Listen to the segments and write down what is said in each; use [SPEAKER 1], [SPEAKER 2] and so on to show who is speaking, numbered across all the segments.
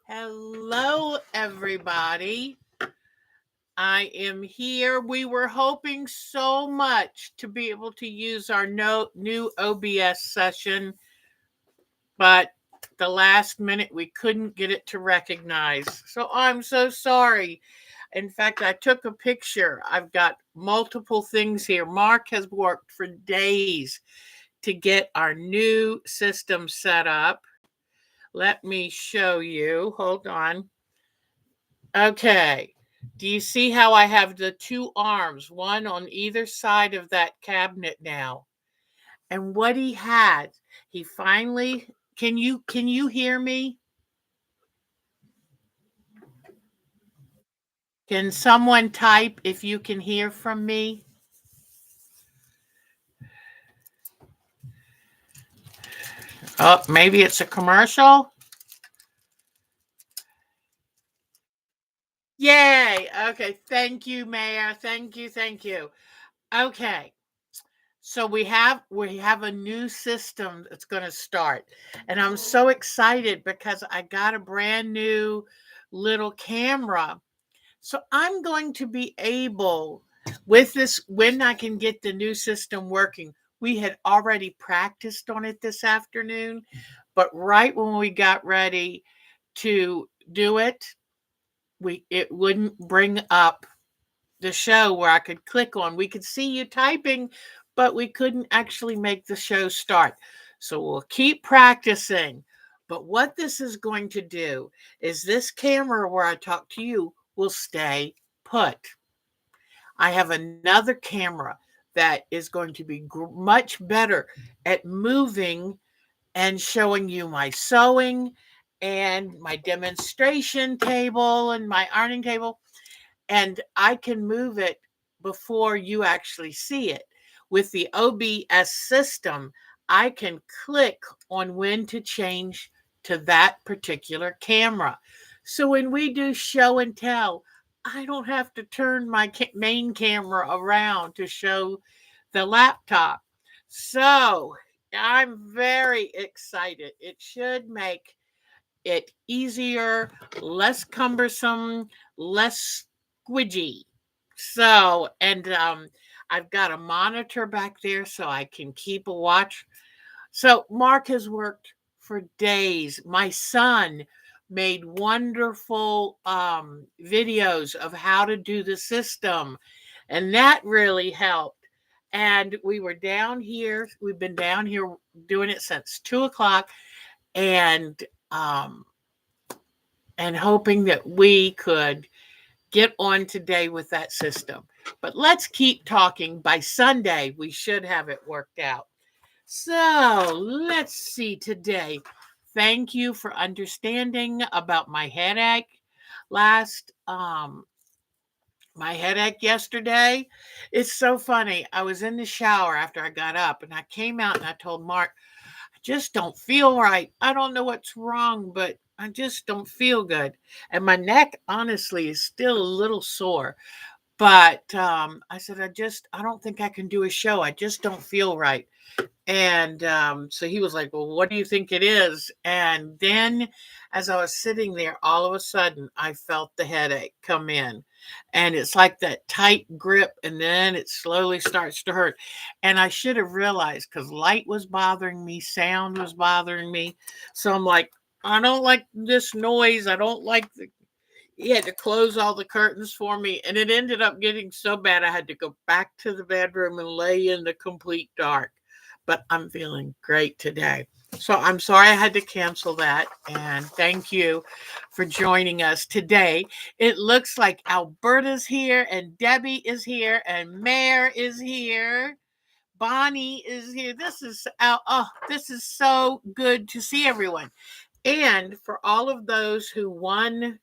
[SPEAKER 1] Hello, everybody. I am here. We were hoping so much to be able to use our new OBS session, but the last minute we couldn't get it to recognize. So I'm so sorry. In fact, I took a picture. I've got multiple things here. Mark has worked for days to get our new system set up. Let me show you. Hold on. Okay. Do you see how I have the two arms, one on either side of that cabinet now? And what he finally can you hear me? Can someone type if you can hear from me? Oh, maybe it's a commercial. Yay. Okay. Thank you, Mayor. Thank you. Okay. So we have a new system that's going to start. And I'm so excited because I got a brand new little camera. So I'm going to be able with this when I can get the new system working. We had already practiced on it this afternoon, but right when we got ready to do it, it wouldn't bring up the show where I could click on. We could see you typing, but we couldn't actually make the show start. So we'll keep practicing. But what this is going to do is this camera where I talk to you will stay put. I have another camera that is going to be much better at moving and showing you my sewing and my demonstration table and my ironing table, and I can move it before you actually see it. With the OBS system, I can click on when to change to that particular camera. So when we do show and tell, I don't have to turn my main camera around to show the laptop. So I'm very excited. It should make it easier, less cumbersome, less squidgy. So, and I've got a monitor back there so I can keep a watch. So, Mark has worked for days. My son made wonderful videos of how to do the system, and that really helped. And we were down here, we've been down here doing it since 2 o'clock, and um, and hoping that we could get on today with that system. But let's keep talking. By Sunday, we should have it worked out. So let's see today. Thank you for understanding about my headache my headache yesterday. It's so funny. I was in the shower after I got up and I came out and I told Mark, I just don't feel right. I don't know what's wrong, but I just don't feel good. And my neck, honestly, is still a little sore. But I said, I don't think I can do a show. I just don't feel right. And so he was like, well, what do you think it is? And then as I was sitting there, all of a sudden, I felt the headache come in. And it's like that tight grip, and then it slowly starts to hurt. And I should have realized because light was bothering me, sound was bothering me. So I'm like, I don't like this noise. I don't like he had to close all the curtains for me. And it ended up getting so bad, I had to go back to the bedroom and lay in the complete dark. But I'm feeling great today. So I'm sorry I had to cancel that. And thank you for joining us today. It looks like Alberta's here and Debbie is here and Mare is here. Bonnie is here. This is so good to see everyone. And for all of those who won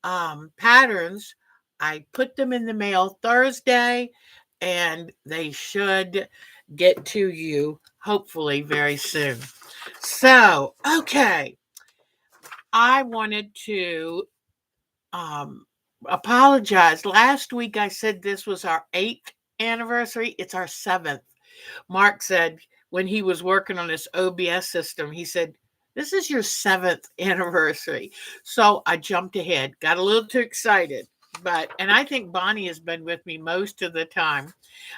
[SPEAKER 1] patterns, I put them in the mail Thursday, and they should get to you hopefully very soon. So, okay, I wanted to apologize. Last week I said this was our 8th anniversary. It's our 7th. Mark said when he was working on this OBS system, he said, This is your 7th anniversary. So I jumped ahead, got a little too excited. And I think Bonnie has been with me most of the time.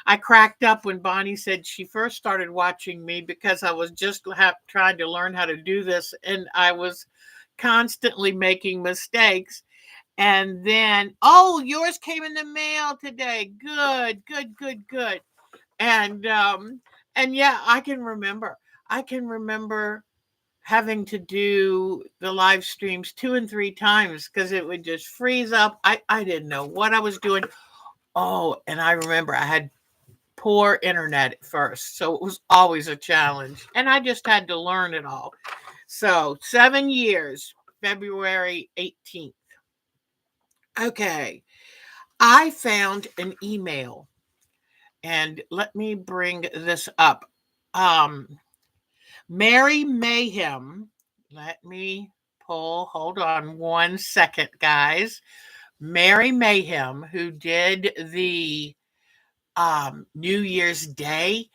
[SPEAKER 1] I cracked up when Bonnie said she first started watching me because I was just trying to learn how to do this and I was constantly making mistakes. And then, oh, yours came in the mail today. Good, good, good, good. And and yeah, I can remember. I can remember having to do the live streams 2 and 3 times because it would just freeze up. I didn't know what I was doing. Oh, and I remember I had poor internet at first, so it was always a challenge. And I just had to learn it all. So 7 years, February 18th. Okay. I found an email and let me bring this up. Um, Mary Mayhem. Let me hold on 1 second, guys. Mary Mayhem, who did the New Year's Day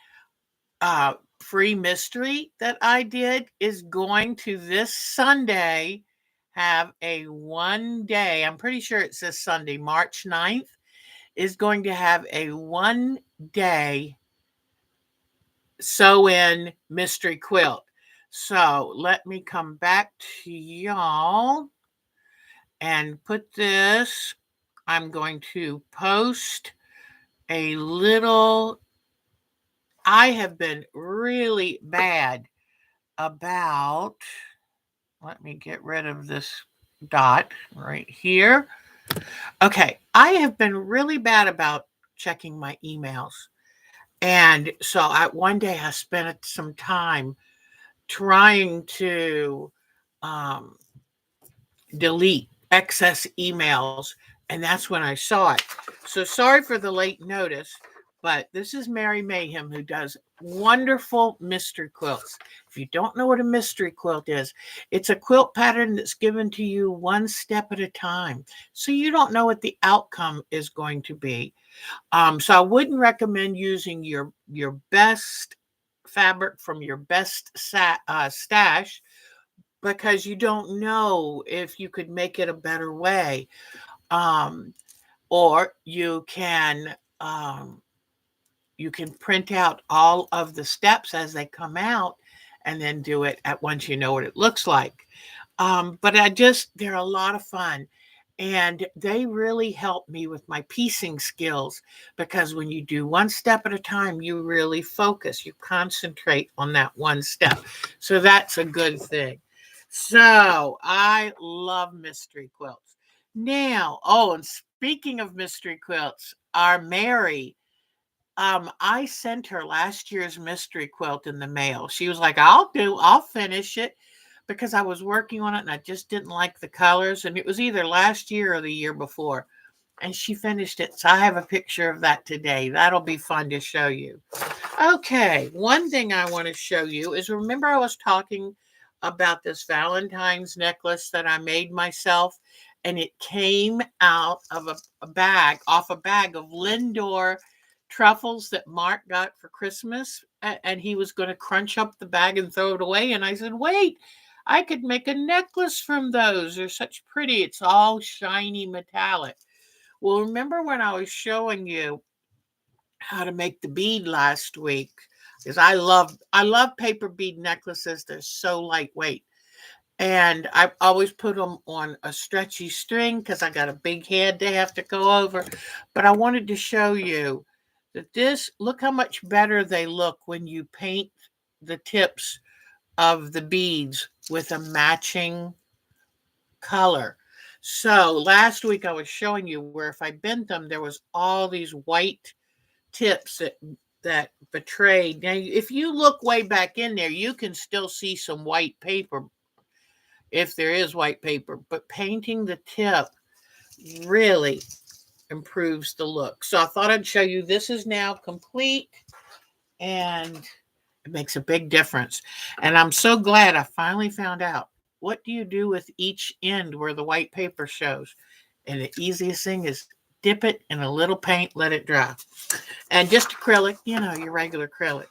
[SPEAKER 1] free mystery that I did, is going to this Sunday have a 1 day. I'm pretty sure it says Sunday, March 9th, is going to have a 1 day sew in mystery quilt. So let me come back to y'all and put this. I'm going to post a little. I have been really bad about. Let me get rid of this dot right here. Okay, I have been really bad about checking my emails. And so one day I spent some time trying to um, delete excess emails, and that's when I saw it. So sorry for the late notice, but this is Mary Mayhem who does wonderful mystery quilts. If you don't know what a mystery quilt is, it's a quilt pattern that's given to you one step at a time. So you don't know what the outcome is going to be. So I wouldn't recommend using your best fabric from your best stash because you don't know if you could make it a better way. Um, or you can print out all of the steps as they come out and then do it at once you know what it looks like. But they're a lot of fun. And they really help me with my piecing skills because when you do one step at a time, you really focus, you concentrate on that one step. So that's a good thing. So I love mystery quilts. Now, oh, and speaking of mystery quilts, our Mary, I sent her last year's mystery quilt in the mail. She was like, I'll finish it because I was working on it and I just didn't like the colors. And it was either last year or the year before. And she finished it. So I have a picture of that today. That'll be fun to show you. Okay, one thing I want to show you is, remember I was talking about this Valentine's necklace that I made myself, and it came out of a bag, off a bag of Lindor truffles that Mark got for Christmas, and he was going to crunch up the bag and throw it away. And I said, wait, I could make a necklace from those. They're such pretty. It's all shiny metallic. Well, remember when I was showing you how to make the bead last week? Because I love paper bead necklaces. They're so lightweight. And I always put them on a stretchy string because I got a big head they have to go over. But I wanted to show you that look how much better they look when you paint the tips of the beads with a matching color. So last week I was showing you where if I bent them, there was all these white tips that betrayed. Now, if you look way back in there, you can still see some white paper if there is white paper, but painting the tip really improves the look. So I thought I'd show you. This is now complete and it makes a big difference. And I'm so glad I finally found out, what do you do with each end where the white paper shows? And the easiest thing is dip it in a little paint, let it dry. And just acrylic, your regular acrylic.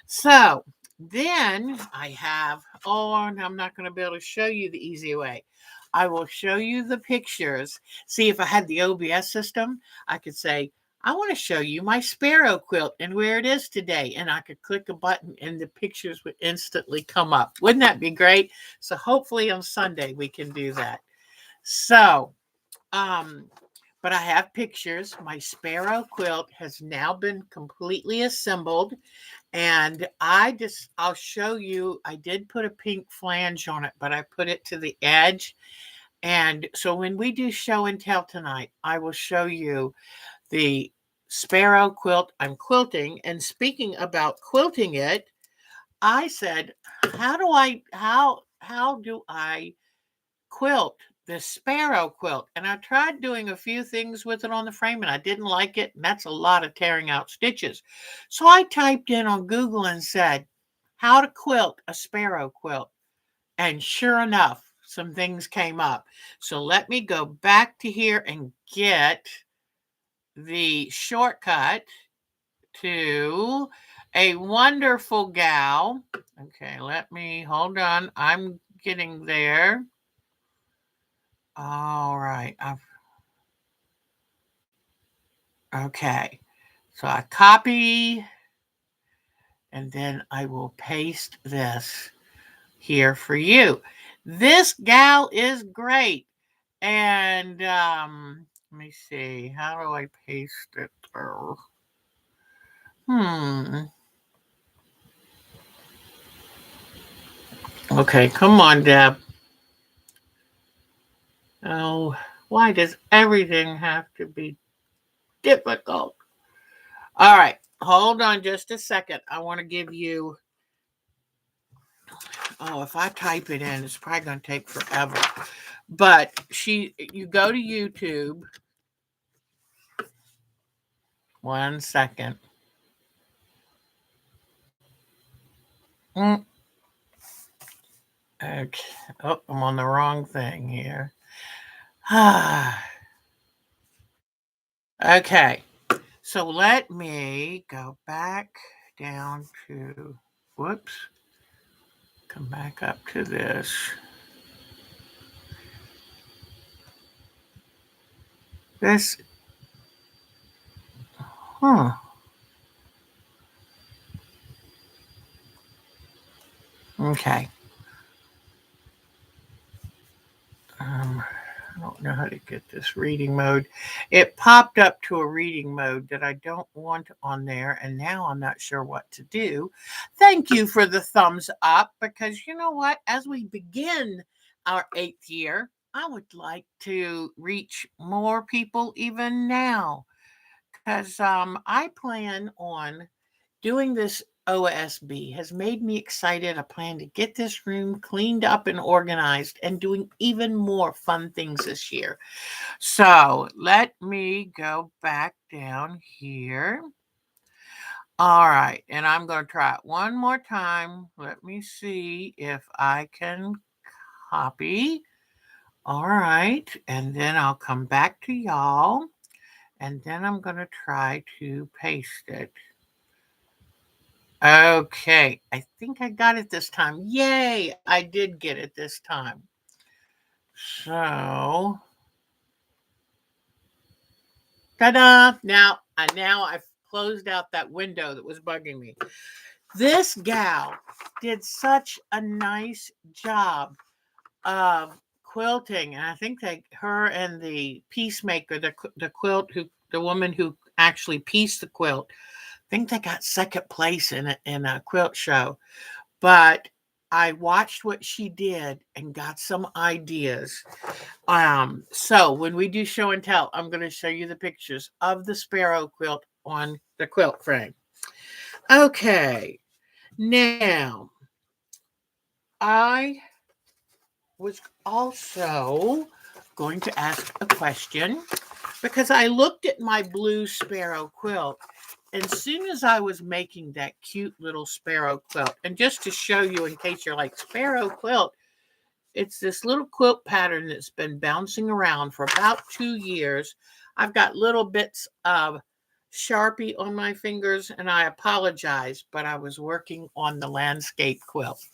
[SPEAKER 1] So Then I have, and I'm not going to be able to show you the easy way. I will show you the pictures. See, if I had the OBS system, I could say, I want to show you my Sparrow quilt and where it is today. And I could click a button and the pictures would instantly come up. Wouldn't that be great? So hopefully on Sunday we can do that. So, but I have pictures. My Sparrow quilt has now been completely assembled. And I'll show you, I did put a pink flange on it, but I put it to the edge. And so when we do show and tell tonight, I will show you the Sparrow quilt I'm quilting. And speaking about quilting it, I said, how do I quilt the Sparrow quilt? And I tried doing a few things with it on the frame and I didn't like it. And that's a lot of tearing out stitches. So I typed in on Google and said, how to quilt a Sparrow quilt. And sure enough, some things came up. So let me go back to here and get the shortcut to a wonderful gal. Okay, let me hold on. I'm getting there. All right. Okay. So I copy and then I will paste this here for you. This gal is great. And let me see. How do I paste it? Okay, come on, Deb. Oh, why does everything have to be difficult? All right, hold on just a second. I want to give you. Oh, if I type it in, it's probably going to take forever. But you go to YouTube. 1 second. Okay. Oh, I'm on the wrong thing here. Okay. So let me go back down to, whoops. Come back up to this. This, Okay. I don't know how to get this reading mode. It popped up to a reading mode that I don't want on there, and now I'm not sure what to do. Thank you for the thumbs up, because you know what? As we begin our 8th year, I would like to reach more people even now, because I plan on doing this. OSB has made me excited. I plan to get this room cleaned up and organized and doing even more fun things this year. So let me go back down here. All right, and I'm going to try it one more time. Let me see if I can copy. All right, and then I'll come back to y'all, and then I'm going to try to paste it. Okay, I think I got it this time. Yay, I did get it this time. So, ta-da! Now I've closed out that window that was bugging me. This gal did such a nice job of quilting, and I think that her and the piecemaker, the woman who actually pieced the quilt, I think they got second place in a quilt show. But I watched what she did and got some ideas. So when we do show and tell, I'm going to show you the pictures of the Sparrow quilt on the quilt frame. Okay, now I was also going to ask a question, because I looked at my blue Sparrow quilt. As soon as I was making that cute little Sparrow quilt, and just to show you in case you're like, Sparrow quilt, it's this little quilt pattern that's been bouncing around for about 2 years. I've got little bits of Sharpie on my fingers, and I apologize, but I was working on the landscape quilt.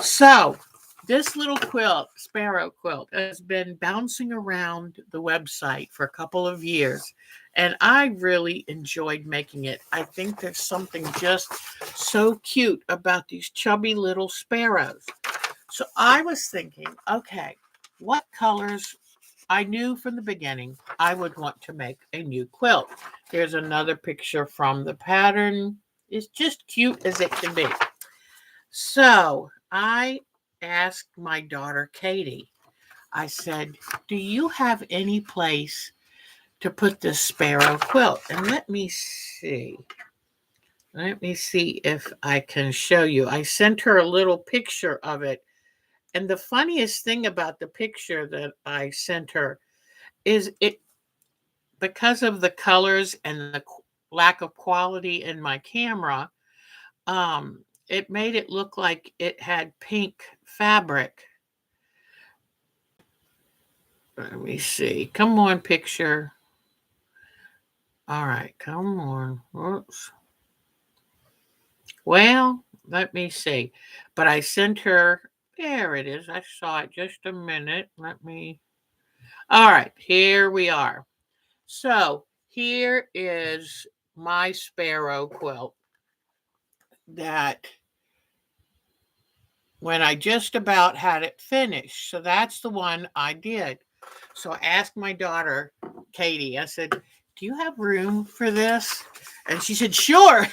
[SPEAKER 1] So, this little quilt, Sparrow quilt, has been bouncing around the website for a couple of years, and I really enjoyed making it. I think there's something just so cute about these chubby little sparrows. So, I was thinking, okay, what colors I knew from the beginning I would want to make a new quilt. Here's another picture from the pattern. It's just cute as it can be. So I asked my daughter Katie, I said, do you have any place to put this sparrow quilt? And let me see. Let me see if I can show you. I sent her a little picture of it. And the funniest thing about the picture that I sent her is it, because of the colors and the lack of quality in my camera, it made it look like it had pink fabric. Let me see. Come on, picture. All right, come on. Whoops. Well, let me see. But I sent her. There it is. I saw it just a minute. Let me. All right, here we are. So here is my sparrow quilt that when I just about had it finished. So that's the one I did. So I asked my daughter, Katie, I said, do you have room for this? And she said, sure.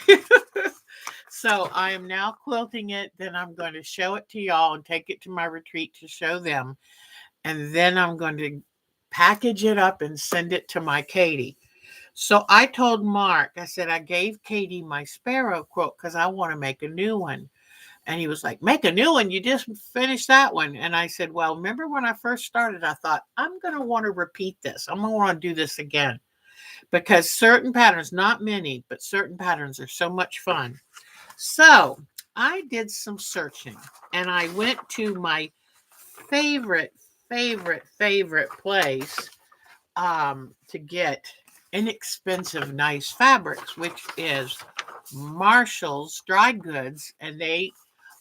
[SPEAKER 1] So I am now quilting it. Then I'm going to show it to y'all and take it to my retreat to show them. And then I'm going to package it up and send it to my Katie. So I told Mark, I said, I gave Katie my sparrow quilt because I want to make a new one. And he was like, make a new one. You just finished that one. And I said, well, remember when I first started, I thought, I'm going to want to repeat this. I'm going to want to do this again because certain patterns, not many, but certain patterns are so much fun. So I did some searching and I went to my favorite, favorite place to get inexpensive, nice fabrics, which is Marshall's Dry Goods. And they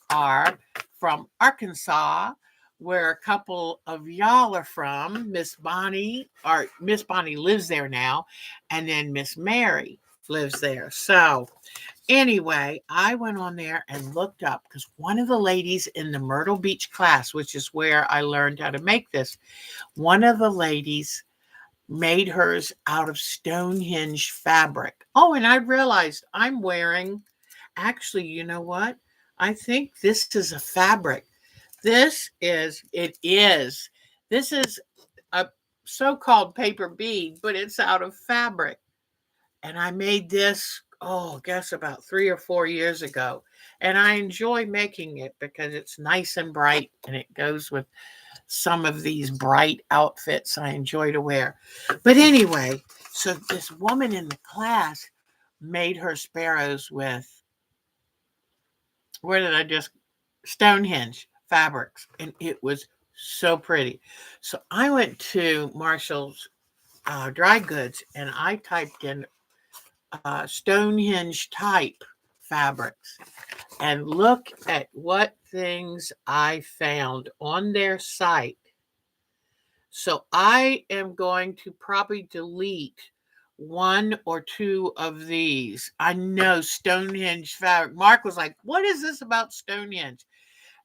[SPEAKER 1] are from Arkansas, where a couple of y'all are from. Miss Bonnie lives there now, and then Miss Mary lives there. So anyway, I went on there and looked up because one of the ladies in the Myrtle Beach class, which is where I learned how to make this, one of the ladies made hers out of Stonehenge fabric. Oh, and I realized I'm wearing, actually, you know what? I think this is a fabric. This is a so-called paper bead, but it's out of fabric. And I made this, I guess about 3 or 4 years ago. And I enjoy making it because it's nice and bright and it goes with some of these bright outfits I enjoy to wear. But anyway, so this woman in the class made her sparrows with, where did I just, Stonehenge fabrics. And it was so pretty. So I went to Marshall's Dry Goods and I typed in Stonehenge type fabrics. And look at what things I found on their site. So I am going to probably delete one or two of these. I know Stonehenge fabric. Mark was like, what is this about Stonehenge?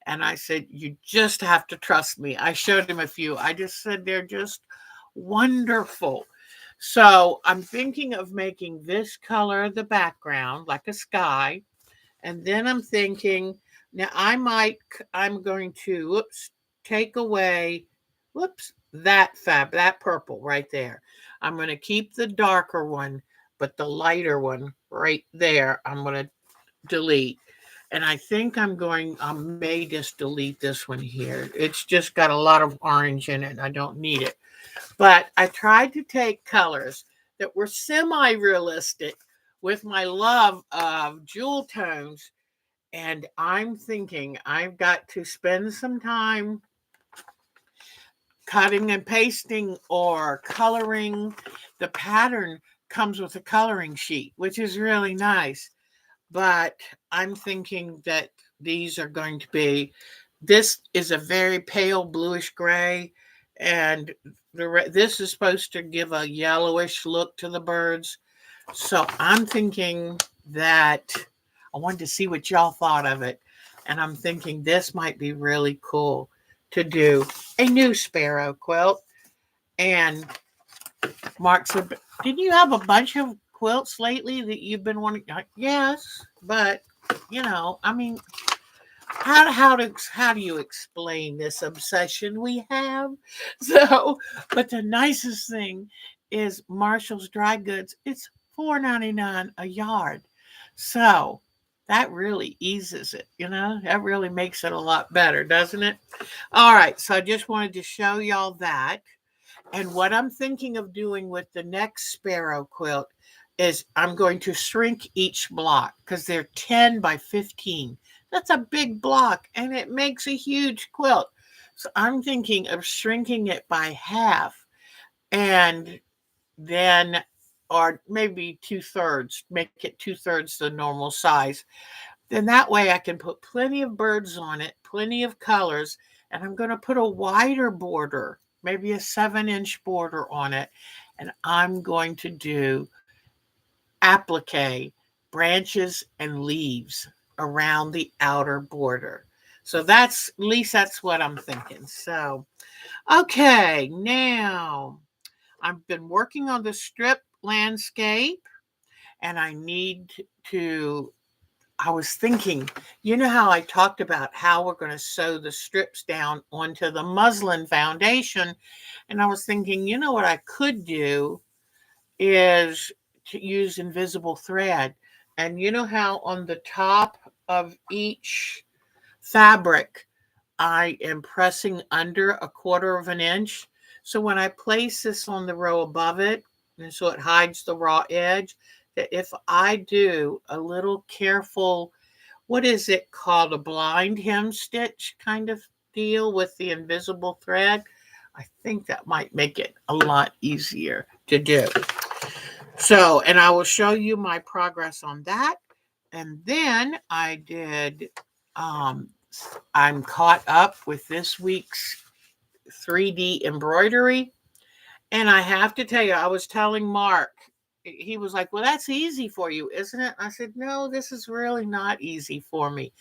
[SPEAKER 1] And I said, you just have to trust me. I showed him a few. I just said, they're just wonderful. So I'm thinking of making this color the background, like a sky. And then I'm thinking, now I'm going to, take away, that purple right there. I'm going to keep the darker one, but the lighter one right there, I'm going to delete. And I think I may just delete this one here. It's just got a lot of orange in it. I don't need it. But I tried to take colors that were semi-realistic with my love of jewel tones. And I'm thinking I've got to spend some time cutting and pasting or coloring the pattern comes with a coloring sheet, which is really nice. But I'm thinking that these are going to be, this is a very pale bluish gray, and this is supposed to give a yellowish look to the birds. So I'm thinking that I wanted to see what y'all thought of it. And I'm thinking this might be really cool to do a new sparrow quilt. And Mark said, didn't you have a bunch of quilts lately that you've been wanting? Yes, but I mean, how do you explain this obsession we have? So, but the nicest thing is Marshall's Dry Goods. It's $4.99 a yard, so that really eases it. That really makes it a lot better, doesn't it? All right, so I just wanted to show y'all that. And what I'm thinking of doing with the next Sparrow quilt is I'm going to shrink each block because they're 10 by 15. That's a big block and it makes a huge quilt. So I'm thinking of shrinking it by half and then, or maybe 2/3, make it 2/3 the normal size. Then that way I can put plenty of birds on it, plenty of colors, and I'm going to put a wider border, maybe a 7-inch border on it. And I'm going to do applique, branches and leaves around the outer border. So that's, at least that's what I'm thinking. So, okay, now I've been working on the strip landscape and I need to, I was thinking, how I talked about how we're going to sew the strips down onto the muslin foundation. And I was thinking, what I could do is to use invisible thread. And you know how on the top of each fabric, I am pressing under 1/4 inch. So when I place this on the row above it, and so it hides the raw edge, that if I do a little careful, what is it called, a blind hem stitch kind of deal with the invisible thread, I think that might make it a lot easier to do. So, and I will show you my progress on that. And then um, I'm caught up with this week's 3D embroidery. And I have to tell you, I was telling Mark, he was like, well, that's easy for you, isn't it? I said, no, this is really not easy for me.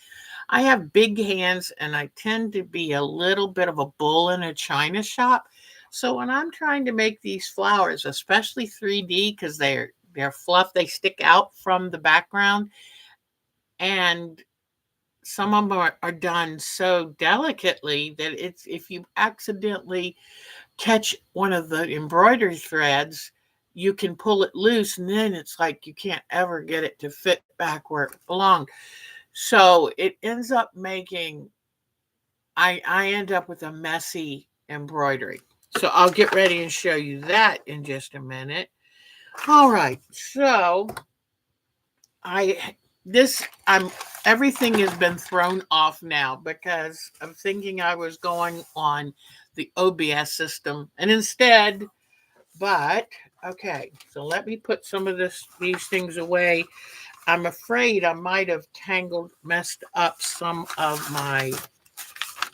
[SPEAKER 1] I have big hands and I tend to be a little bit of a bull in a china shop. So when I'm trying to make these flowers, especially 3D, because they're fluff, they stick out from the background, and some of them are done so delicately that it's, if you accidentally catch one of the embroidery threads, you can pull it loose and then it's like you can't ever get it to fit back where it belonged. So it ends up making, I end up with a messy embroidery. So I'll get ready and show you that in just a minute. All right, so I this I'm everything has been thrown off now because I'm thinking I was going on the OBS system and instead, but okay, so let me put some of these things away. I'm afraid I might have messed up some of my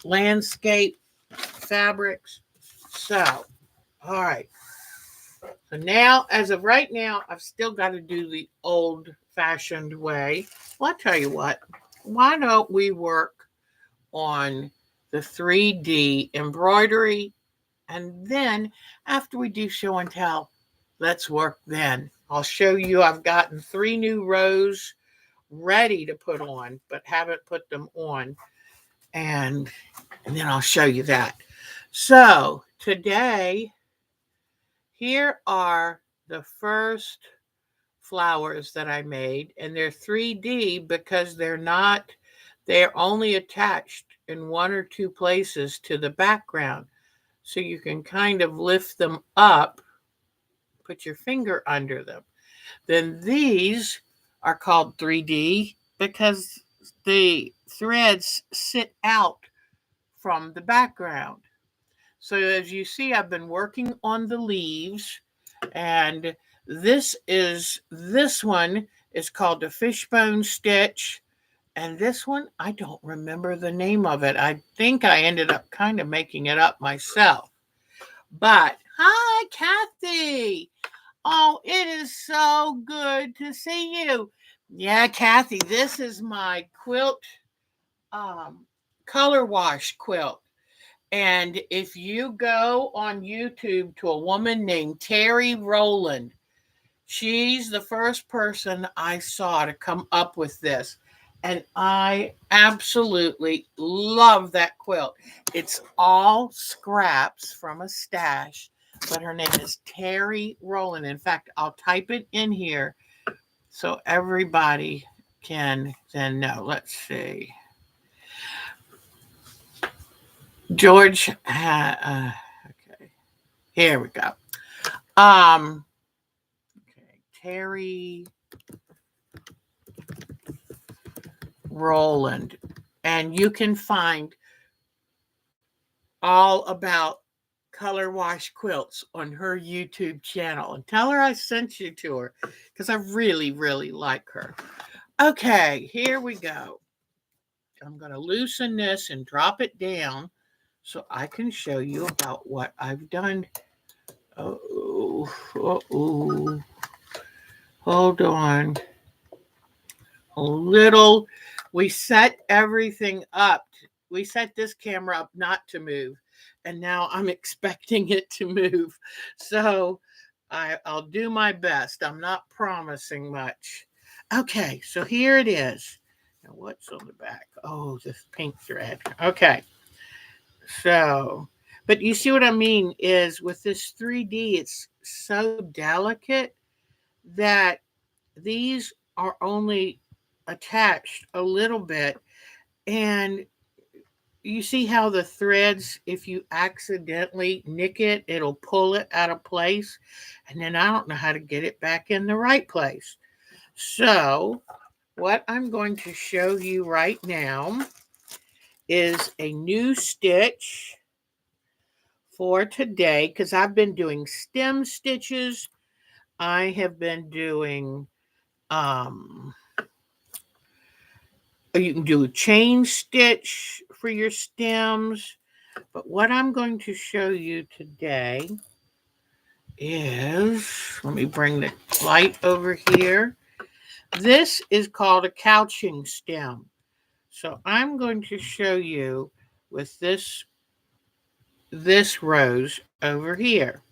[SPEAKER 1] landscape fabrics. So, all right. So now, as of right now, I've still got to do the old fashioned way. Well, I'll tell you what, why don't we work on the 3D embroidery, and then after we do show and tell, let's work then. I'll show you, I've gotten 3 new rows ready to put on, but haven't put them on. And then I'll show you that. So today, here are the first flowers that I made, and they're 3D because they're only attached in 1 or 2 places to the background. So you can kind of lift them up, put your finger under them. Then these are called 3D because the threads sit out from the background. So as you see, I've been working on the leaves, and This one is called the fishbone stitch. And this one, I don't remember the name of it. I think I ended up kind of making it up myself. But hi, Kathy. Oh, it is so good to see you. Yeah, Kathy, this is my quilt, um, color wash quilt. And if you go on YouTube to a woman named Terry Rowland, she's the first person I saw to come up with this. And I absolutely love that quilt. It's all scraps from a stash, but her name is Terry Rowland. In fact, I'll type it in here so everybody can then know. Let's see. George, okay, here we go. Okay, Terry Rowland, and you can find all about color wash quilts on her YouTube channel. And tell her I sent you to her because I really, really like her. Okay, here we go. I'm going to loosen this and drop it down so I can show you about what I've done. Oh, oh, hold on. A little, we set everything up. We set this camera up not to move, and now I'm expecting it to move. So I'll do my best. I'm not promising much. Okay, so here it is. Now, what's on the back? Oh, this pink thread. Okay, so, but you see what I mean is with this 3D, it's so delicate that these are only attached a little bit, and you see how the threads, if you accidentally nick it, it'll pull it out of place, and then I don't know how to get it back in the right place. So what I'm going to show you right now is a new stitch for today, because I've been doing stem stitches. I have been doing you can do a chain stitch for your stems. But what I'm going to show you today is, let me bring the light over here. This is called a couching stem. So I'm going to show you with this rose over here.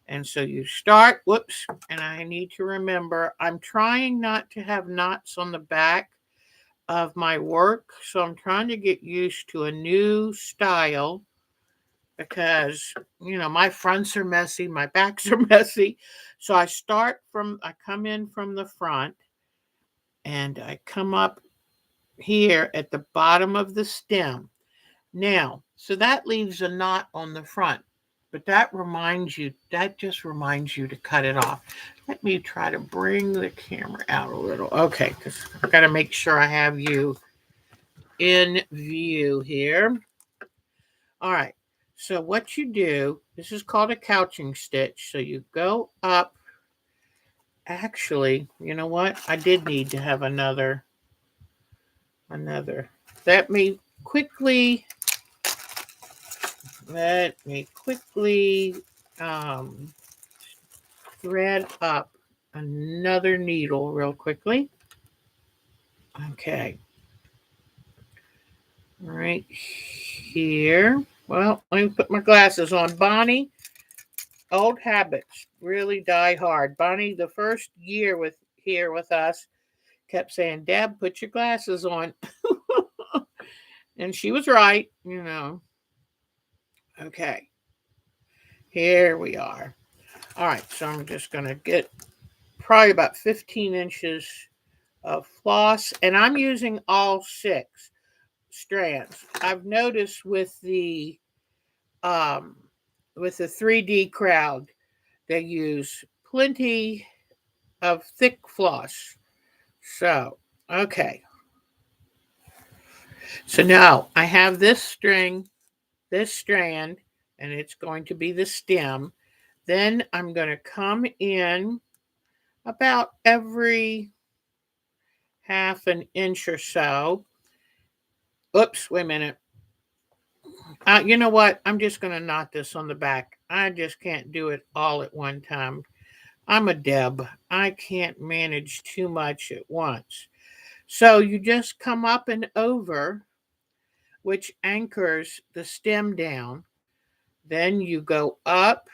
[SPEAKER 1] And so you start, whoops, and I need to remember, I'm trying not to have knots on the back of my work. So I'm trying to get used to a new style because, my fronts are messy, my backs are messy. So I come in from the front and I come up here at the bottom of the stem. Now, so that leaves a knot on the front, but that just reminds you to cut it off. Let me try to bring the camera out a little. Okay, because I've got to make sure I have you in view here. All right. So what you do, this is called a couching stitch. So you go up. Actually, you know what? I did need to have another. Let me quickly thread up another needle real quickly. Okay. Right here. Well, let me put my glasses on. Bonnie, old habits really die hard. Bonnie, the first year here with us, kept saying, Deb, put your glasses on. And she was right, Okay. Here we are. All right, so I'm just going to get probably about 15 inches of floss, and I'm using all 6 strands. I've noticed with the 3D crowd, they use plenty of thick floss. So, okay. So now I have this strand, and it's going to be the stem. Then I'm going to come in about every half an inch or so. Oops, wait a minute. You know what? I'm just going to knot this on the back. I just can't do it all at one time. I'm a Deb. I can't manage too much at once. So you just come up and over, which anchors the stem down. Then you go up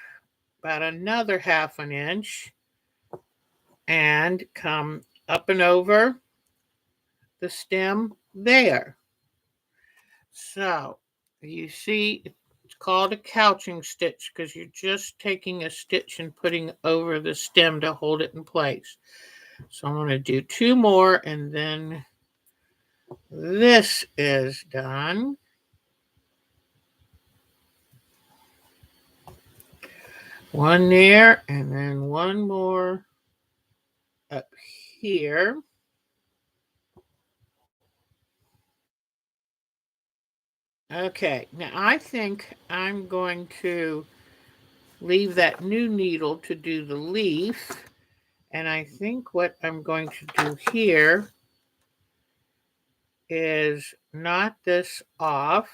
[SPEAKER 1] about another half an inch and come up and over the stem there. So you see, it's called a couching stitch because you're just taking a stitch and putting over the stem to hold it in place. So I'm going to do 2 more and then this is done. One there and then one more up here. Okay, now I think I'm going to leave that new needle to do the leaf. And I think what I'm going to do here is knot this off.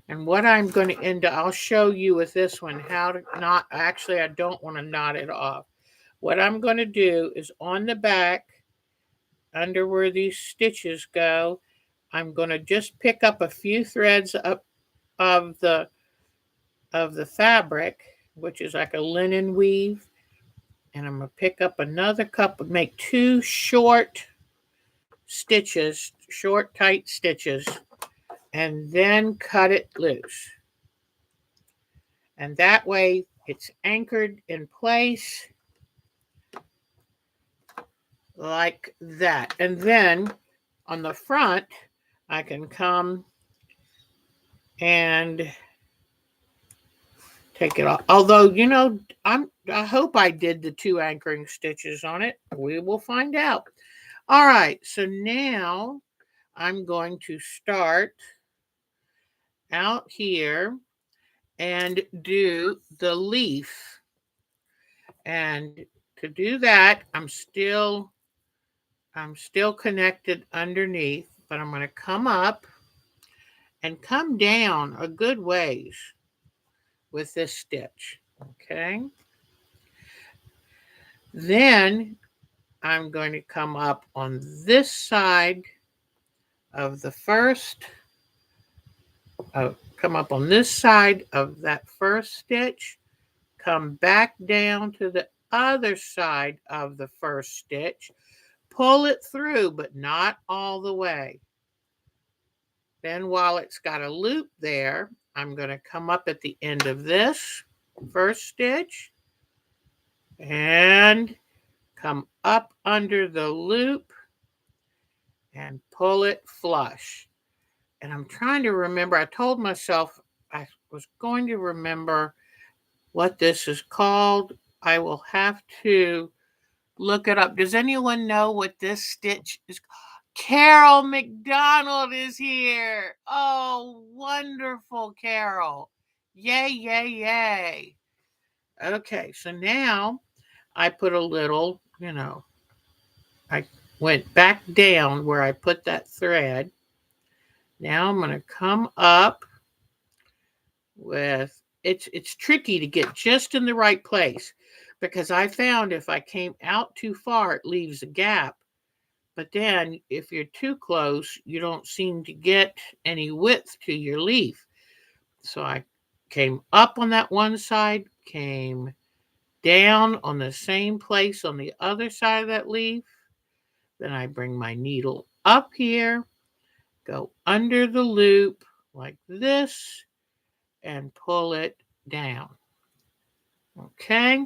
[SPEAKER 1] And what I'm going to end up, I'll show you with this one how to knot. Actually, I don't want to knot it off. What I'm going to do is on the back, under where these stitches go, I'm going to just pick up a few threads up of the fabric, which is like a linen weave, and I'm going to pick up another couple, make 2 short stitches, short tight stitches, and then cut it loose. And that way it's anchored in place like that. And then on the front, I can come and take it off. Although, you know, I hope I did the 2 anchoring stitches on it. We will find out. All right, so now I'm going to start out here and do the leaf. And to do that, I'm still connected underneath, but I'm going to come up and come down a good ways with this stitch. Okay. Then I'm going to come up on this side of the first, come up on this side of that first stitch, come back down to the other side of the first stitch, pull it through, but not all the way. Then while it's got a loop there, I'm going to come up at the end of this first stitch and come up under the loop and pull it flush. And I'm trying to remember, I told myself I was going to remember what this is called. I will have to look it up. Does anyone know what this stitch is called? Carol McDonald is here. Oh, wonderful, Carol. Yay, yay, yay. Okay, so now I put a little, I went back down where I put that thread. Now I'm going to come up with, it's tricky to get just in the right place because I found if I came out too far, it leaves a gap. But then if you're too close, you don't seem to get any width to your leaf. So I came up on that one side, came down on the same place on the other side of that leaf. Then I bring my needle up here, go under the loop like this, and pull it down. Okay.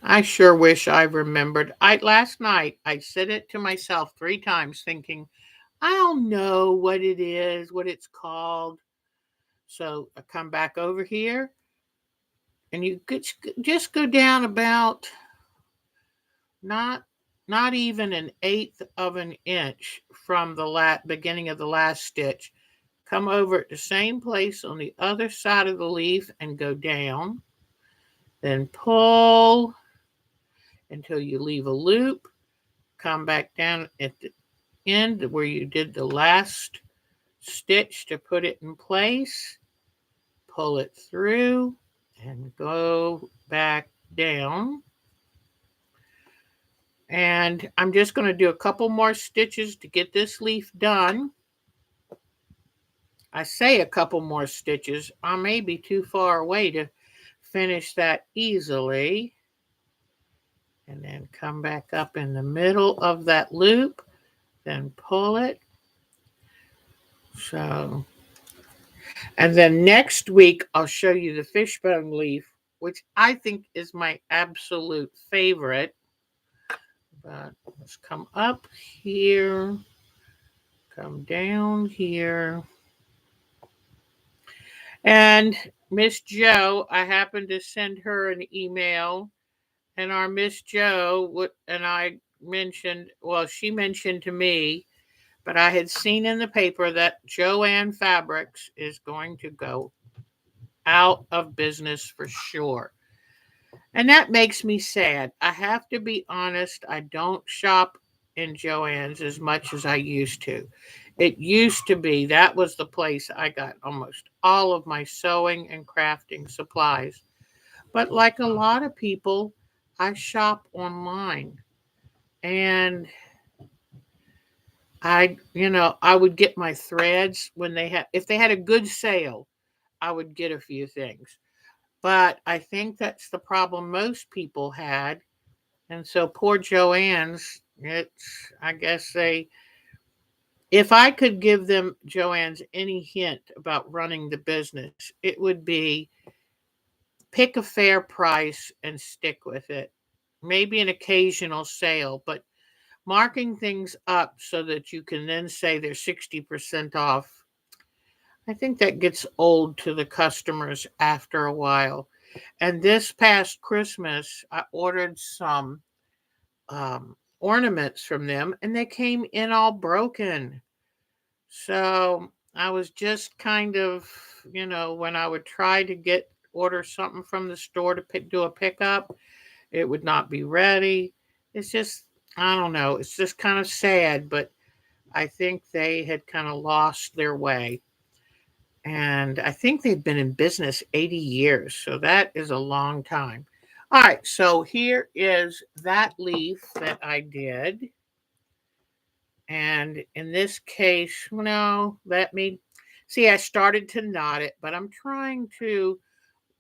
[SPEAKER 1] I sure wish I remembered. Last night I said it to myself 3 times thinking, I'll know what it is, what it's called. So I come back over here and you could just go down about not even 1/8 of an inch from the beginning of the last stitch. come over at the same place on the other side of the leaf and go down. Then pull until you leave a loop. Come back down at the end where you did the last stitch to put it in place. Pull it through and go back down. And I'm just going to do a couple more stitches to get this leaf done. I say a couple more stitches. I may be too far away to finish that easily. And then come back up in the middle of that loop, then pull it. So, and then next week, I'll show you the fishbone leaf, which I think is my absolute favorite. But let's come up here, come down here. And Miss Joe, I happened to send her an email, and our Miss Joe and I mentioned, well, she mentioned to me, but I had seen in the paper that Joann Fabrics is going to go out of business for sure. And that makes me sad. I have to be honest, I don't shop in Joann's as much as I used to. It used to be that was the place I got almost all of my sewing and crafting supplies. But like a lot of people, I shop online. And I would get my threads when if they had a good sale, I would get a few things. But I think that's the problem most people had. And so poor Joann's, I guess if I could give them, Joann's, any hint about running the business, it would be pick a fair price and stick with it. Maybe an occasional sale, but marking things up so that you can then say they're 60% off, I think that gets old to the customers after a while. And this past Christmas, I ordered some ornaments from them, and they came in all broken. So I was just kind of, when I would try to order something from the store to do a pickup, it would not be ready. It's just, I don't know. It's just kind of sad, but I think they had kind of lost their way. And I think they've been in business 80 years. So that is a long time. All right. So here is that leaf that I did. And in this case, I started to knot it, but I'm trying to,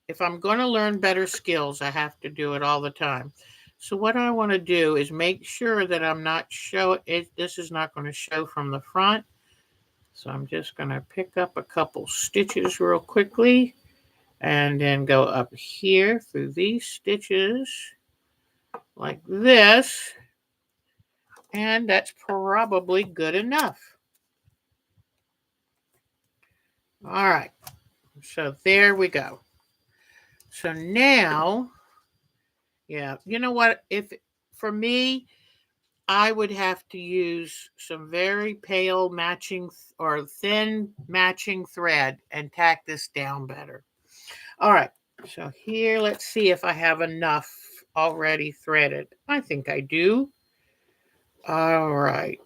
[SPEAKER 1] if I'm going to learn better skills, I have to do it all the time. So what I want to do is make sure that I'm not this is not going to show from the front. So I'm just going to pick up a couple stitches real quickly and then go up here through these stitches like this. And that's probably good enough. All right. So there we go. So now, yeah, you know what? For me, I would have to use some very pale matching or thin matching thread and tack this down better. All right, so here, let's see if I have enough already threaded. I think I do. All right.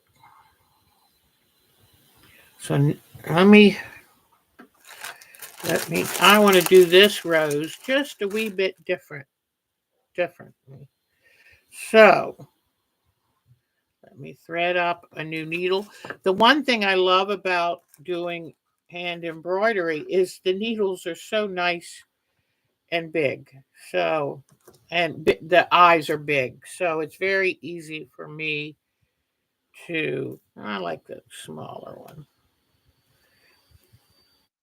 [SPEAKER 1] So I want to do this rose just a wee bit differently. So let me thread up a new needle. The one thing I love about doing hand embroidery is the needles are so nice and big. So, and the eyes are big. So it's very easy for me I like the smaller one.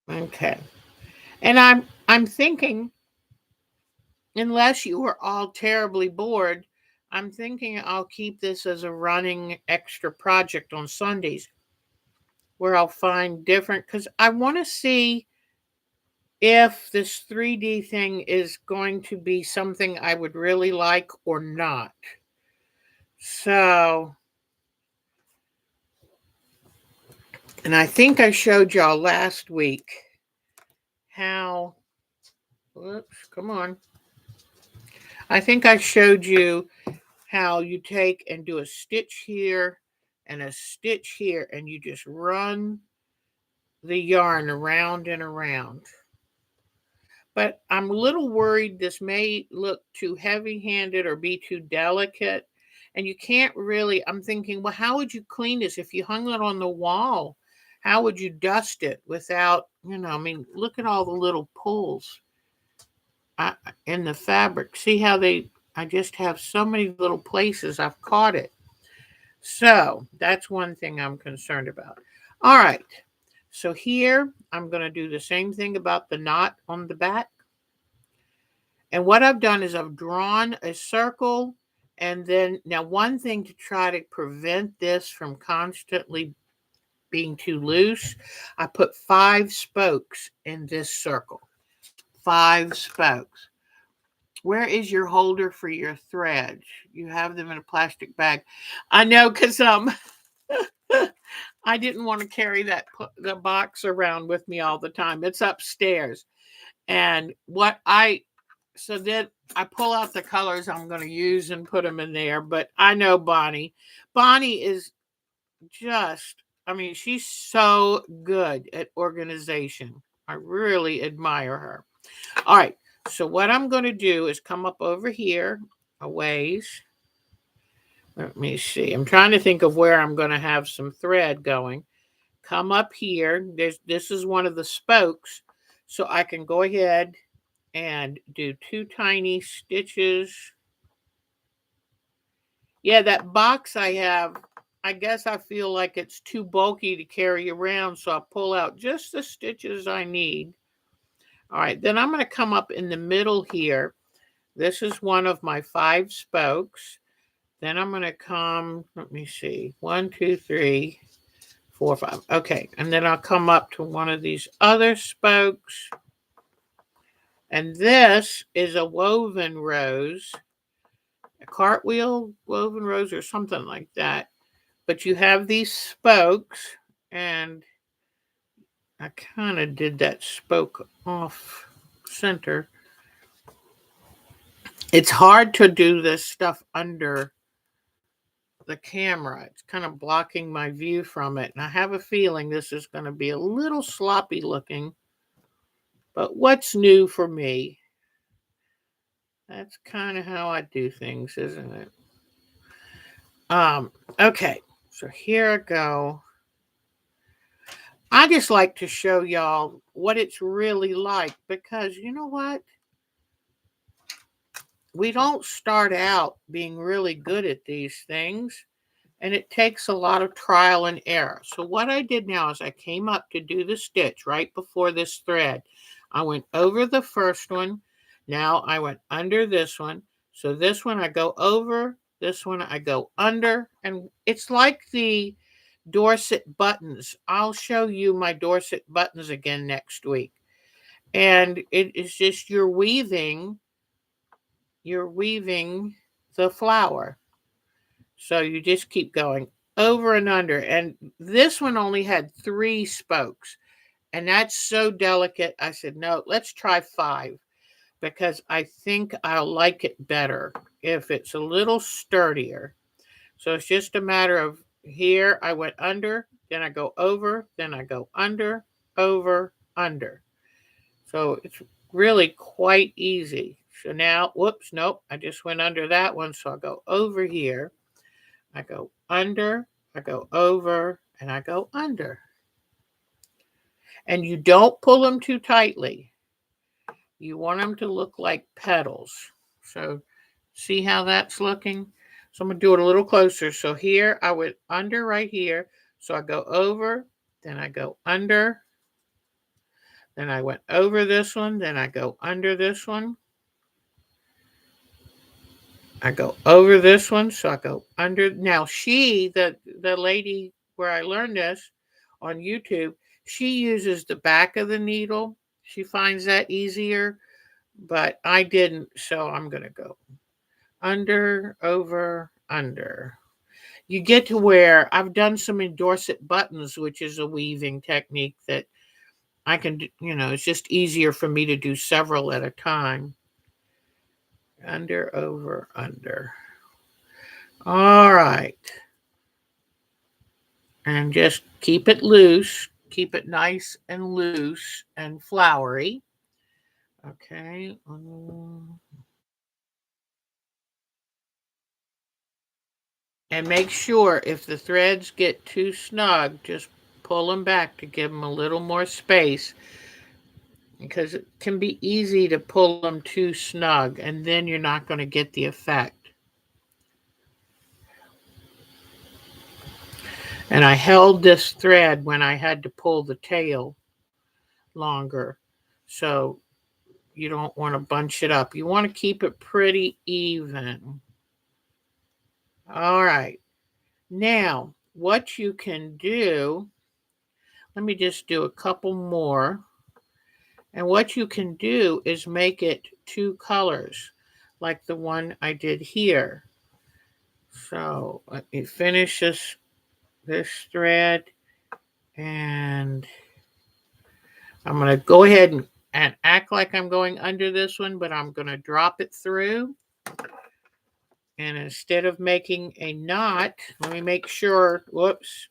[SPEAKER 1] Okay. And I'm thinking, unless you are all terribly bored, I'm thinking I'll keep this as a running extra project on Sundays where I'll find different, because I want to see if this 3D thing is going to be something I would really like or not. So And I think I showed y'all last week how, whoops, come on. I think I showed you how you take and do a stitch here and a stitch here, and you just run the yarn around and around. But I'm a little worried this may look too heavy-handed or be too delicate. And you can't really, I'm thinking, well, how would you clean this if you hung it on the wall? How would you dust it without, I mean, look at all the little pulls in the fabric. See how I just have so many little places I've caught it. So that's one thing I'm concerned about. All right. So here I'm going to do the same thing about the knot on the back. And what I've done is I've drawn a circle, and then now one thing to try to prevent this from constantly being too loose, I put 5 spokes in this circle. 5 spokes. Where is your holder for your threads? You have them in a plastic bag. I know, because I didn't want to carry the box around with me all the time. It's upstairs. And so then I pull out the colors I'm going to use and put them in there. But I know Bonnie. Bonnie is just, I mean, she's so good at organization. I really admire her. All right. So what I'm going to do is come up over here a ways. Let me see. I'm trying to think of where I'm going to have some thread going. Come up here. This is one of the spokes. So I can go ahead and do 2 tiny stitches. Yeah, that box I have, I guess I feel like it's too bulky to carry around, so I'll pull out just the stitches I need. All right, then I'm going to come up in the middle here. This is one of my 5 spokes. Then I'm going to come, let me see, 1, 2, 3, 4, 5. Okay, and then I'll come up to one of these other spokes. And this is a woven rose, a cartwheel woven rose or something like that. But you have these spokes, and I kind of did that spoke off center. It's hard to do this stuff under the camera. It's kind of blocking my view from it. And I have a feeling this is going to be a little sloppy looking. But what's new for me? That's kind of how I do things, isn't it? Okay. So here I go. I just like to show y'all what it's really like, because you know what? We don't start out being really good at these things, and it takes a lot of trial and error. So what I did now is I came up to do the stitch right before this thread. I went over the first one. Now I went under this one. So this one I go over, this one I go under, and it's like the Dorset buttons. I'll show you my Dorset buttons again next week. And it is just you're weaving the flower. So you just keep going over and under. And this one only had 3 spokes. And that's so delicate. I said, no, let's try 5, because I think I'll like it better if it's a little sturdier. So it's just a matter of here I went under, then I go over, then I go under, over, under. So it's really quite easy. So now, whoops, nope, I just went under that one. So I go over here, I go under, I go over, and I go under. And you don't pull them too tightly. You want them to look like petals. So see how that's looking? So I'm going to do it a little closer. So here I went under right here. So I go over, then I go under, then I went over this one, then I go under this one. I go over this one, so I go under. Now the lady where I learned this on YouTube, she uses the back of the needle. She finds that easier, but I didn't, so I'm going to go under, over, under. you get to where I've done some endorset buttons, which is a weaving technique that I can, it's just easier for me to do several at a time. Under, over, under. All right. And just keep it loose. Keep it nice and loose and flowery. Okay. And make sure if the threads get too snug, just pull them back to give them a little more space, because it can be easy to pull them too snug and then you're not going to get the effect. And I held this thread when I had to pull the tail longer, so you don't want to bunch it up. You want to keep it pretty even. All right. Now, what you can do, let me just do a couple more. And what you can do is make it two colors, like the one I did here. So let me finish this thread, and I'm going to go ahead and act like I'm going under this one, but I'm going to drop it through. And instead of making a knot, let me make sure, whoops,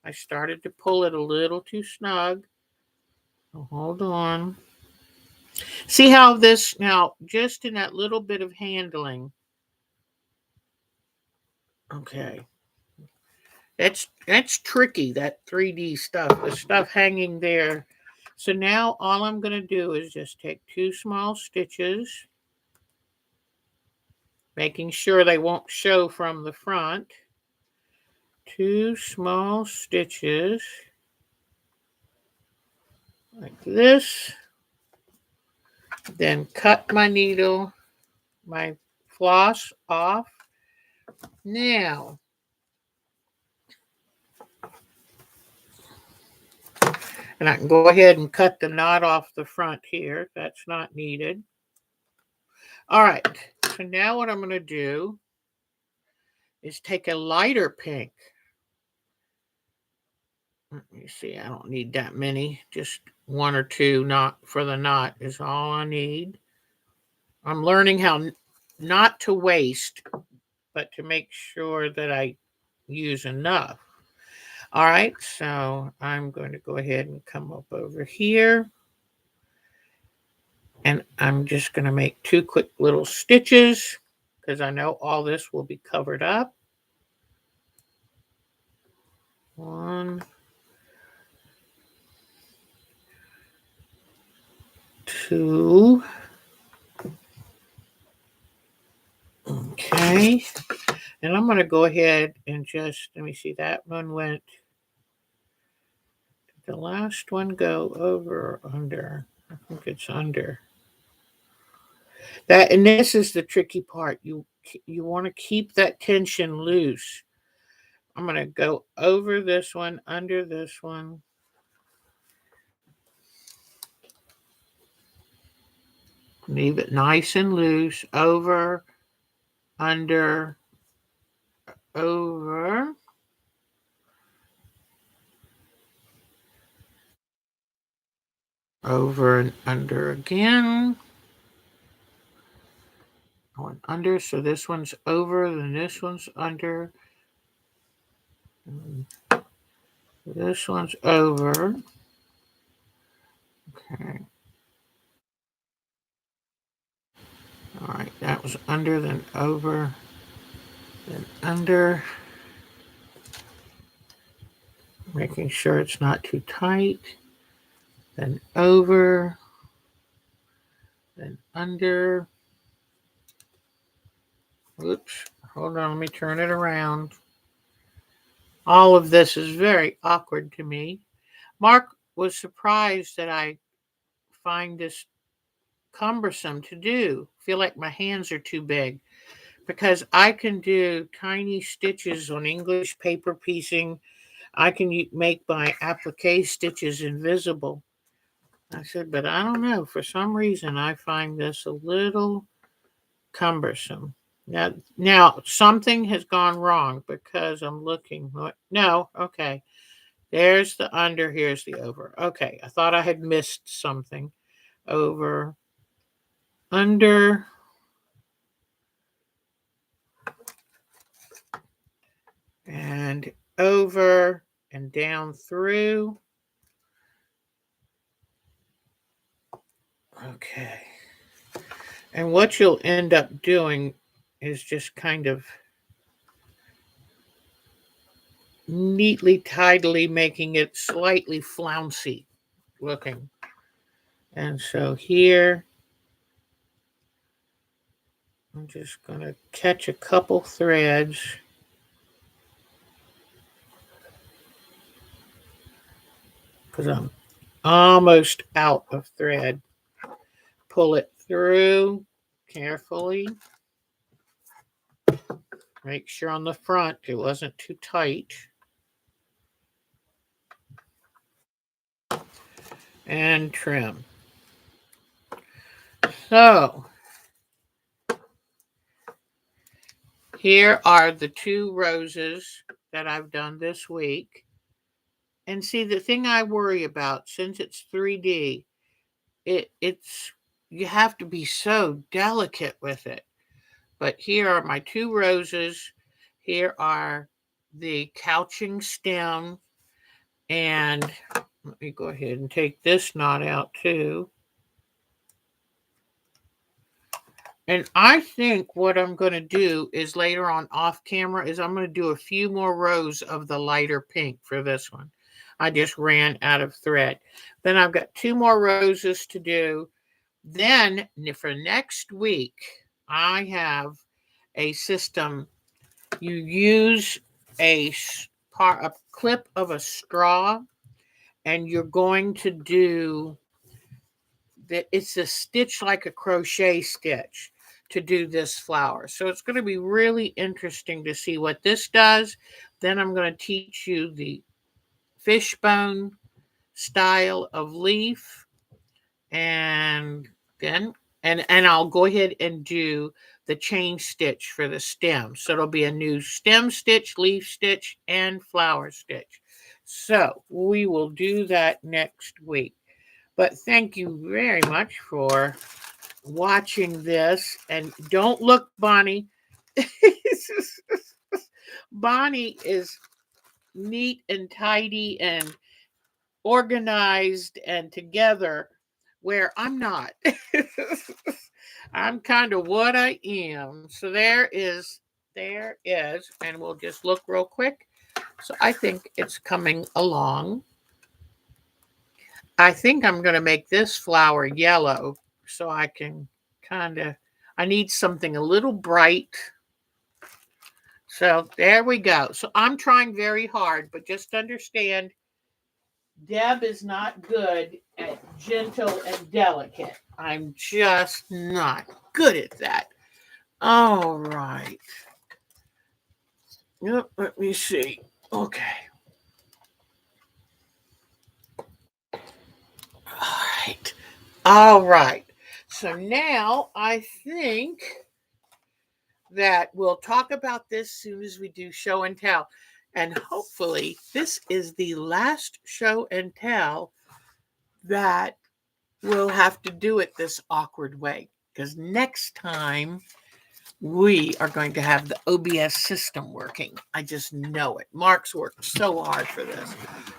[SPEAKER 1] I started to pull it a little too snug. So hold on. See how this, now just in that little bit of handling. Okay. That's tricky, that 3D stuff, the stuff hanging there. So now all I'm going to do is just take 2 small stitches, making sure they won't show from the front. 2 small stitches like this. Then cut my needle, my floss off. Now, and I can go ahead and cut the knot off the front here. That's not needed. All right, so now what I'm going to do is take a lighter pink. Let me see, I don't need that many. Just 1 or 2 knot for the knot is all I need. I'm learning how not to waste, but to make sure that I use enough. All right, so I'm going to go ahead and come up over here. And I'm just going to make 2 quick little stitches, because I know all this will be covered up. 1, 2. Okay. And I'm going to go ahead and just, let me see, that one went, did the last one go over or under? I think it's under. That, and this is the tricky part. You want to keep that tension loose. I'm going to go over this one, under this one. Leave it nice and loose. Over, under, over. Over and under again. Going under, so this one's over, then this one's under. This one's over. Okay. All right, that was under, then over, then under. Making sure it's not too tight. Then over, then under. Oops, hold on, let me turn it around. All of this is very awkward to me. Mark was surprised that I find this cumbersome to do. Feel like my hands are too big, because I can do tiny stitches on English paper piecing. I can make my applique stitches invisible. I said, but I don't know. For some reason, I find this a little cumbersome. Now something has gone wrong because I'm looking. No, okay. There's the under, here's the over. Okay, I thought I had missed something. Over, under, and over, and down through. Okay. And what you'll end up doing is just kind of neatly, tidily making it slightly flouncy looking. And so here, I'm just going to catch a couple threads. Because I'm almost out of thread. Pull it through carefully. Make sure on the front it wasn't too tight. And trim. So, here are the 2 roses that I've done this week. And see, the thing I worry about, since it's 3D, it's you have to be so delicate with it. But here are my 2 roses. Here are the couching stem. And let me go ahead and take this knot out too. And I think what I'm going to do is later on off camera is I'm going to do a few more rows of the lighter pink for this one. I just ran out of thread. Then I've got 2 more roses to do. Then for next week, I have a system. You use a clip of a straw, and you're going to do that. It's a stitch like a crochet stitch to do this flower. So it's going to be really interesting to see what this does. Then I'm going to teach you the fishbone style of leaf, and then and I'll go ahead and do the chain stitch for the stem. So it'll be a new stem stitch, leaf stitch, and flower stitch. So we will do that next week. But thank you very much for watching this. And don't look, Bonnie. Bonnie is neat and tidy and organized and together, where I'm not. I'm kind of what I am. So there is, and we'll just look real quick. So I think it's coming along. I think I'm going to make this flower yellow so I can I need something a little bright. So there we go. So I'm trying very hard, but just understand Deb is not good at gentle and delicate. I'm just not good at that. All right. Yep, let me see. Okay. All right. All right. So now I think that we'll talk about this soon as we do show and tell. And hopefully, this is the last show and tell that we'll have to do it this awkward way. Because next time, we are going to have the OBS system working. I just know it. Mark's worked so hard for this.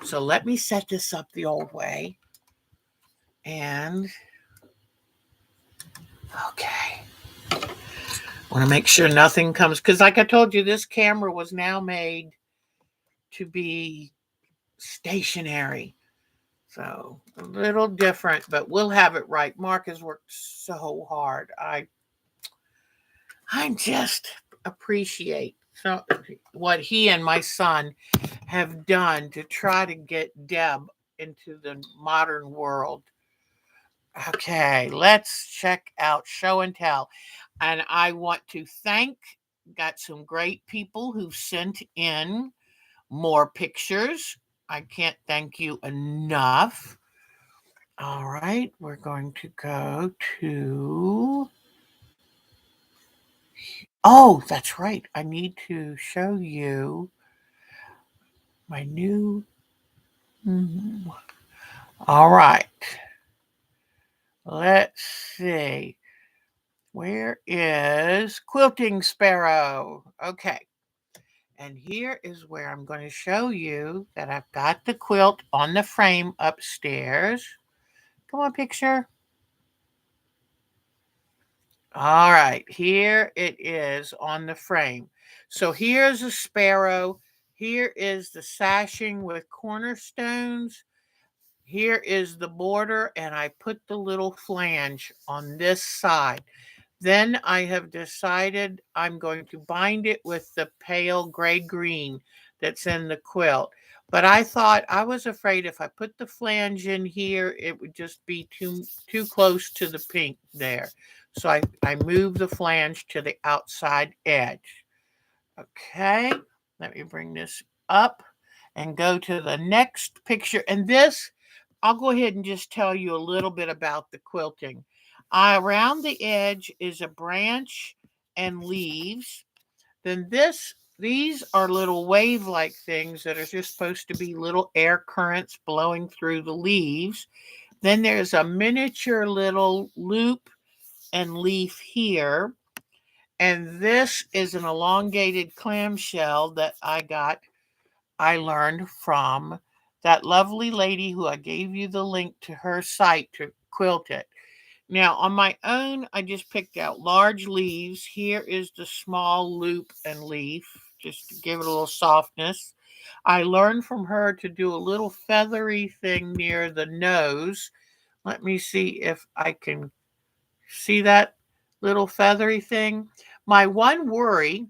[SPEAKER 1] So let me set this up the old way. And, okay. Want to make sure nothing comes, because like I told you, this camera was now made to be stationary. So a little different, but we'll have it right. Mark has worked so hard. I just appreciate what he and my son have done to try to get Deb into the modern world. Okay, let's check out show and tell. And I want to got some great people who sent in more pictures. I can't thank you enough. All right, we're going to go to Oh, that's right. I need to show you my new. Mhm. All right. Let's see. Where is Quilting Sparrow? Okay. And here is where I'm going to show you that I've got the quilt on the frame upstairs. Come on, picture. All right, here it is on the frame. So here's a sparrow. Here is the sashing with cornerstones. Here is the border, and I put the little flange on this side. Then I have decided I'm going to bind it with the pale gray green that's in the quilt. But I thought I was afraid if I put the flange in here, it would just be too close to the pink there. So I moved the flange to the outside edge. Okay, let me bring this up and go to the next picture. And this, I'll go ahead and just tell you a little bit about the quilting. Around the edge is a branch and leaves. Then these are little wave-like things that are just supposed to be little air currents blowing through the leaves. Then there's a miniature little loop and leaf here. And this is an elongated clamshell that I learned from that lovely lady who I gave you the link to her site to quilt it. Now, on my own, I just picked out large leaves. Here is the small loop and leaf, just to give it a little softness. I learned from her to do a little feathery thing near the nose. Let me see if I can see that little feathery thing. My one worry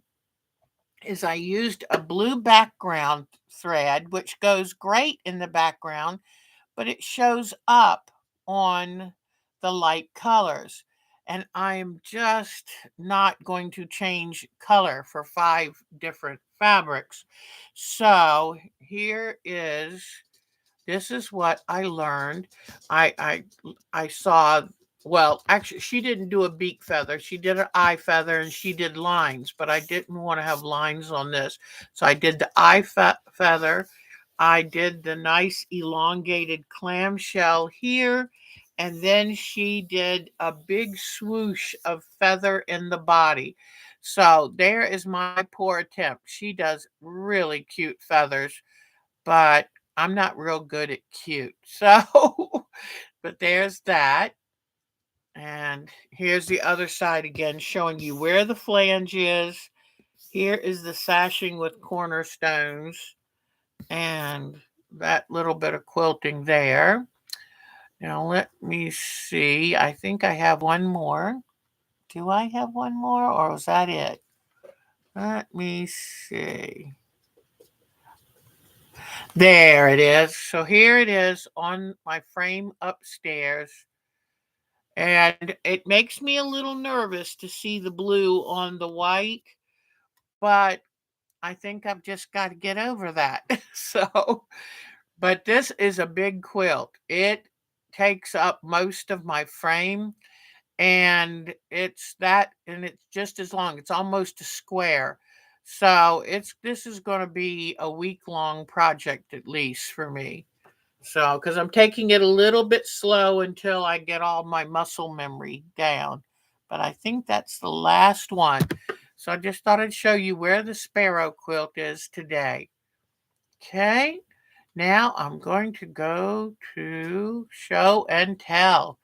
[SPEAKER 1] is I used a blue background thread, which goes great in the background, but it shows up on the light colors. And I'm just not going to change color for 5 different fabrics. So here is this is what I learned. I I I saw, well, actually she didn't do a beak feather. She did an eye feather and she did lines, but I didn't want to have lines on this. So I did the eye feather. I did the nice elongated clamshell here, and then she did a big swoosh of feather in the body. So there is my poor attempt. She does really cute feathers, but I'm not real good at cute. So, but there's that. And here's the other side again, showing you where the flange is. Here is the sashing with cornerstones and that little bit of quilting there. Now, let me see. I think I have one more. Do I have one more, or was that it? Let me see. There it is. So here it is on my frame upstairs. And it makes me a little nervous to see the blue on the white, but I think I've just got to get over that. So, but this is a big quilt. It takes up most of my frame, and it's just as long. It's almost a square. So, this is going to be a week-long project at least for me. So, because I'm taking it a little bit slow until I get all my muscle memory down. But I think that's the last one. So I just thought I'd show you where the sparrow quilt is today. Okay, now I'm going to go to show and tell.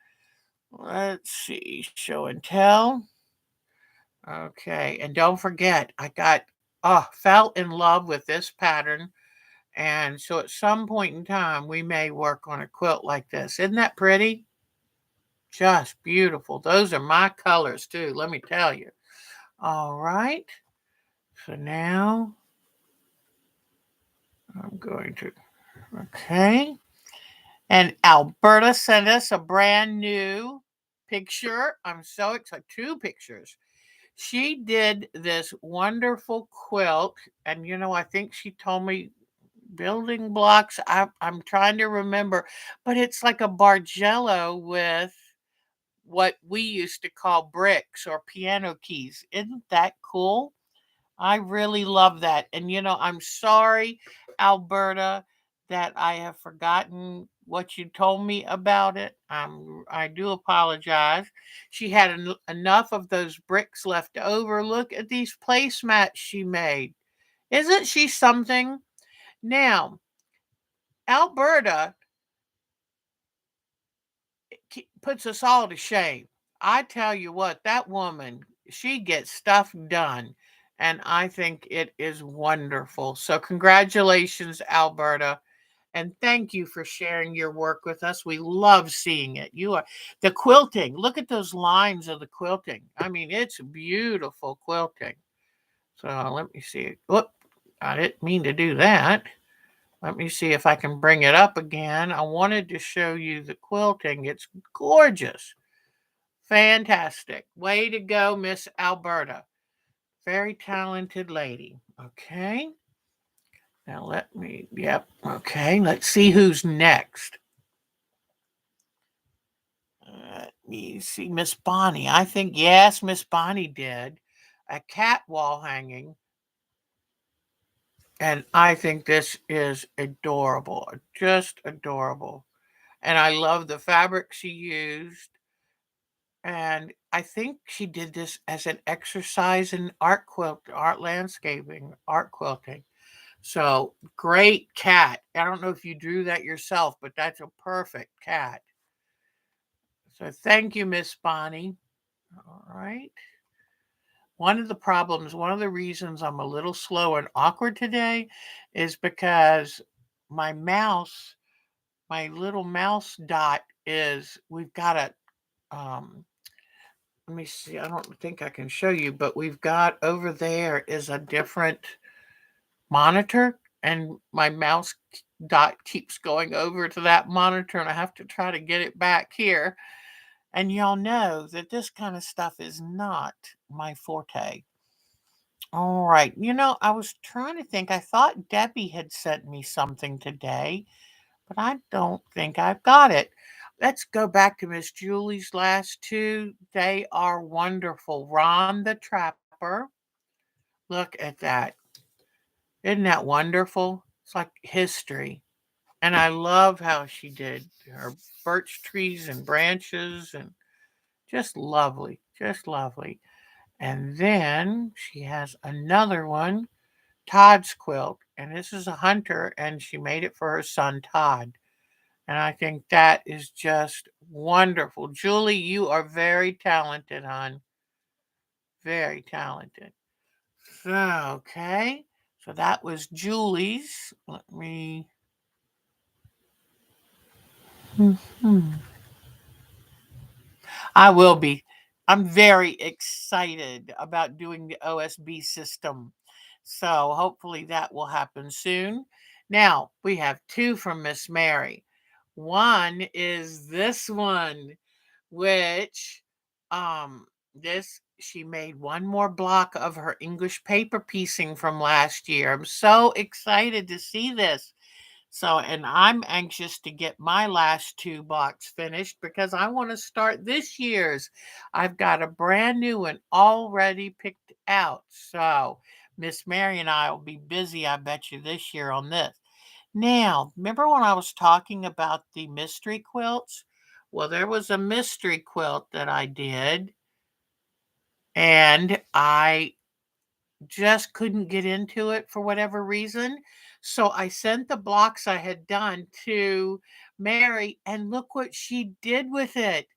[SPEAKER 1] Let's see, show and tell. Okay, and don't forget, fell in love with this pattern. And so at some point in time, we may work on a quilt like this. Isn't that pretty? Just beautiful. Those are my colors too, let me tell you. All right. So now I'm going to, okay. And Alberta sent us a brand new picture. I'm so excited. 2 pictures. She did this wonderful quilt. And, I think she told me building blocks. I'm trying to remember, but it's like a bargello with what we used to call bricks or piano keys. Isn't that cool? I really love that. And I'm sorry, Alberta, that I have forgotten what you told me about it. I do apologize. She had enough of those bricks left over. Look at these placemats she made. Isn't she something? Now, Alberta puts us all to shame. I tell you what, that woman, she gets stuff done. And I think it is wonderful. So, congratulations, Alberta. And thank you for sharing your work with us. We love seeing it. You are the quilting. Look at those lines of the quilting. I mean, it's beautiful quilting. So, let me see. Whoop, I didn't mean to do that. Let me see if I can bring it up again. I wanted to show you the quilting. It's gorgeous. Fantastic. Way to go, Miss Alberta. Very talented lady. Okay. Now yep. Okay. Let's see who's next. Let me see. Miss Bonnie. I think, yes, Miss Bonnie did. A cat wall hanging. And I think this is adorable. Just adorable. And I love the fabric she used. And I think she did this as an exercise in art landscaping, art quilting. So great cat. I don't know if you drew that yourself, but that's a perfect cat. So thank you, Miss Bonnie. All right. One of the reasons I'm a little slow and awkward today is because my mouse, my little mouse dot we've got let me see. I don't think I can show you, but we've got over there is a different monitor, and my mouse dot keeps going over to that monitor, and I have to try to get it back here. And y'all know that this kind of stuff is not my forte. All right. I was trying to think. I thought Debbie had sent me something today, but I don't think I've got it. Let's go back to Miss Julie's last two. They are wonderful. Ron the Trapper. Look at that. Isn't that wonderful? It's like history. And I love how she did her birch trees and branches and just lovely. Just lovely. And then she has another one, Todd's quilt. And this is a hunter, and she made it for her son, Todd. And I think that is just wonderful. Julie, you are very talented, hon. Very talented. So, okay. So that was Julie's. Let me. Mhm. I will be. I'm very excited about doing the OSB system. So hopefully that will happen soon. Now, we have two from Miss Mary. One is this one, which this she made one more block of her English paper piecing from last year. I'm so excited to see this. So, and I'm anxious to get my last two blocks finished because I want to start this year's. I've got a brand new one already picked out. So, Miss Mary and I will be busy, I bet you, this year on this. Now, remember when I was talking about the mystery quilts? Well, there was a mystery quilt that I did, and I just couldn't get into it for whatever reason. So I sent the blocks I had done to Mary, and look what she did with it.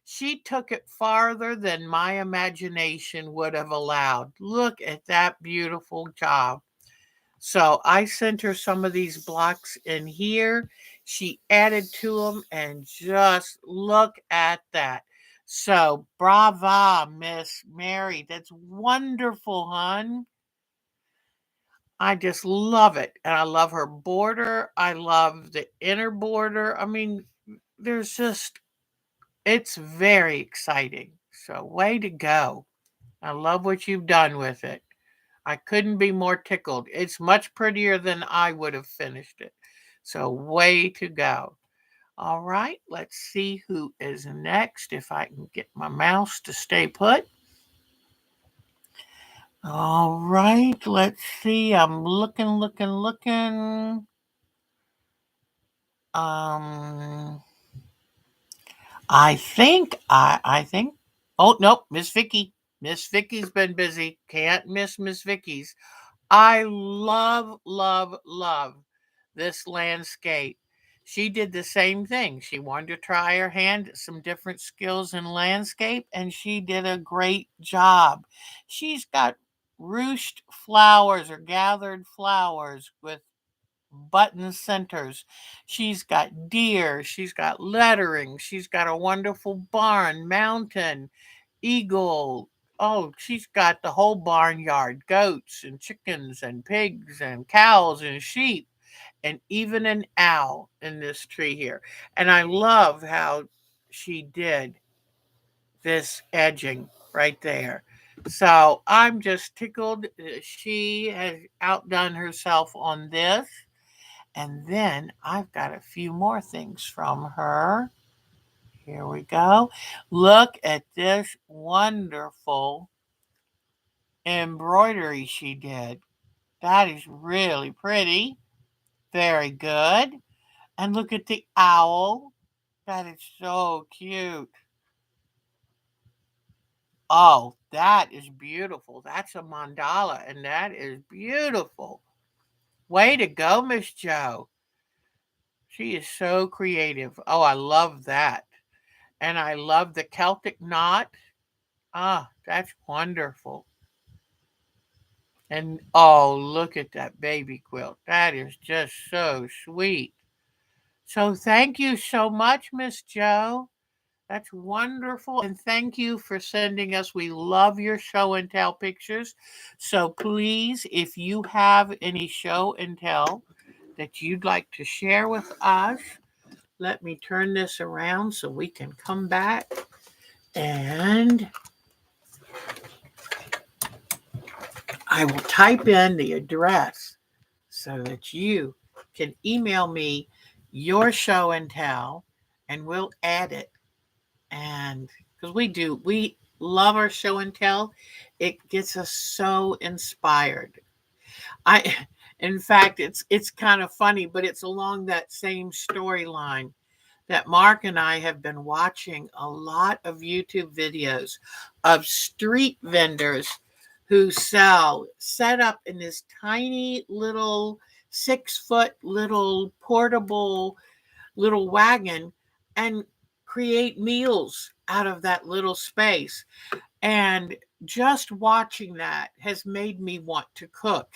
[SPEAKER 1] She took it farther than my imagination would have allowed. Look at that beautiful job. So I sent her some of these blocks in here. She added to them, and just look at that. So brava, Miss Mary. That's wonderful, hon. I just love it. And I love her border. I love the inner border. I mean, it's very exciting. So, way to go. I love what you've done with it. I couldn't be more tickled. It's much prettier than I would have finished it. So, way to go. All right, let's see who is next. If I can get my mouse to stay put. All right, let's see. I'm looking. Um, I think. Oh nope, Miss Vicky. Miss Vicky's been busy. Can't miss Miss Vicky's. I love this landscape. She did the same thing. She wanted to try her hand at some different skills in landscape, and she did a great job. She's got ruched flowers or gathered flowers with button centers. She's got deer. She's got lettering. She's got a wonderful barn, mountain, eagle. Oh, she's got the whole barnyard, goats and chickens and pigs and cows and sheep and even an owl in this tree here. And I love how she did this edging right there. So I'm just tickled. She has outdone herself on this. And then I've got a few more things from her. Here we go. Look at this wonderful embroidery she did. That is really pretty. Very good. And look at the owl. That is so cute. Oh, that is beautiful. That's a mandala, and that is beautiful. Way to go, Miss Joe. She is so creative. Oh, I love that. And I love the Celtic knot. Ah, that's wonderful. And oh, look at that baby quilt. That is just so sweet. So thank you so much, Miss Joe. That's wonderful. And thank you for sending us. We love your show and tell pictures. So please, if you have any show and tell that you'd like to share with us, let me turn this around so we can come back and I will type in the address so that you can email me your show and tell and we'll add it. And because we love our show and tell, it gets us so inspired. I in fact it's kind of funny, but it's along that same storyline that Mark and I have been watching a lot of YouTube videos of street vendors who sell set up in this tiny little 6 foot little portable little wagon and create meals out of that little space. And just watching that has made me want to cook.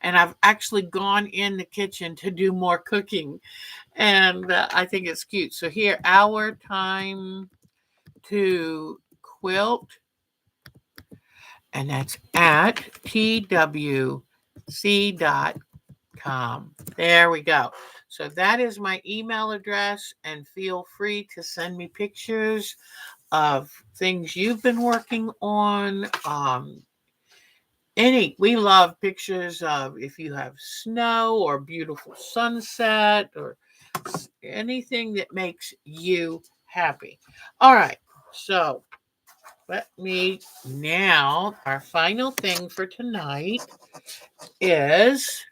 [SPEAKER 1] And I've actually gone in the kitchen to do more cooking. And I think it's cute. So here, our time to quilt, and that's at twc.com. There we go. So that is my email address, and feel free to send me pictures of things you've been working on. We love pictures of if you have snow or beautiful sunset or anything that makes you happy. All right, so let me now, our final thing for tonight is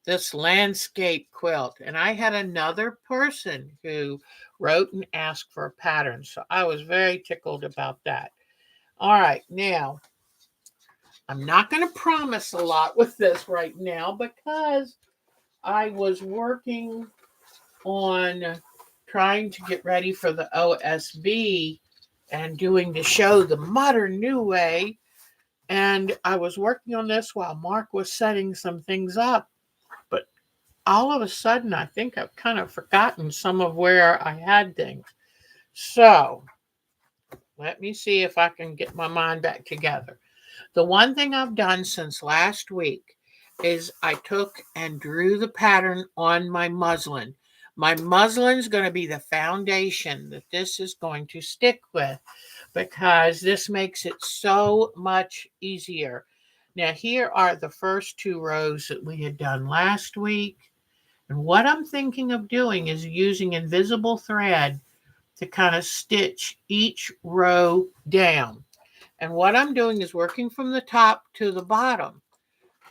[SPEAKER 1] this landscape quilt. And I had another person who wrote and asked for a pattern. So I was very tickled about that. All right, now I'm not going to promise a lot with this right now because I was working on trying to get ready for the OSB and doing the show the modern new way. And I was working on this while Mark was setting some things up. But all of a sudden, I think I've kind of forgotten some of where I had things. So let me see if I can get my mind back together. The one thing I've done since last week is I took and drew the pattern on my muslin. My muslin is going to be the foundation that this is going to stick with because this makes it so much easier. Now, here are the first 2 rows that we had done last week. And what I'm thinking of doing is using invisible thread to kind of stitch each row down. And what I'm doing is working from the top to the bottom.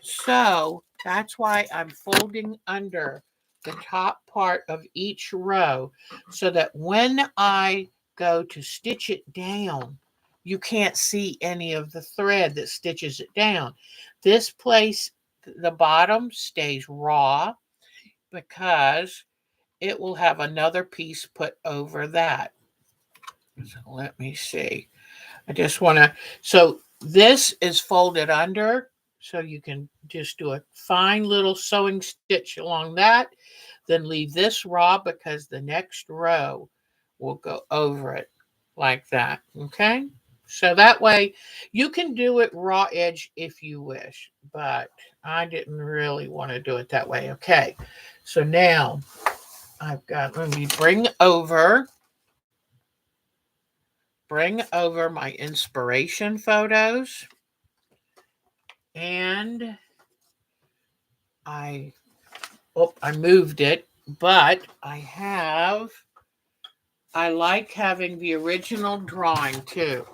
[SPEAKER 1] So that's why I'm folding under the top part of each row so that when I go to stitch it down, you can't see any of the thread that stitches it down. This place, the bottom stays raw because it will have another piece put over that. So let me see. I just want to, so this is folded under, so you can just do a fine little sewing stitch along that, then leave this raw because the next row will go over it like that, okay? So that way you can do it raw edge if you wish, but I didn't really want to do it that way, okay? So now I've got, let me bring over my inspiration photos, and I I moved it, but I like having the original drawing too,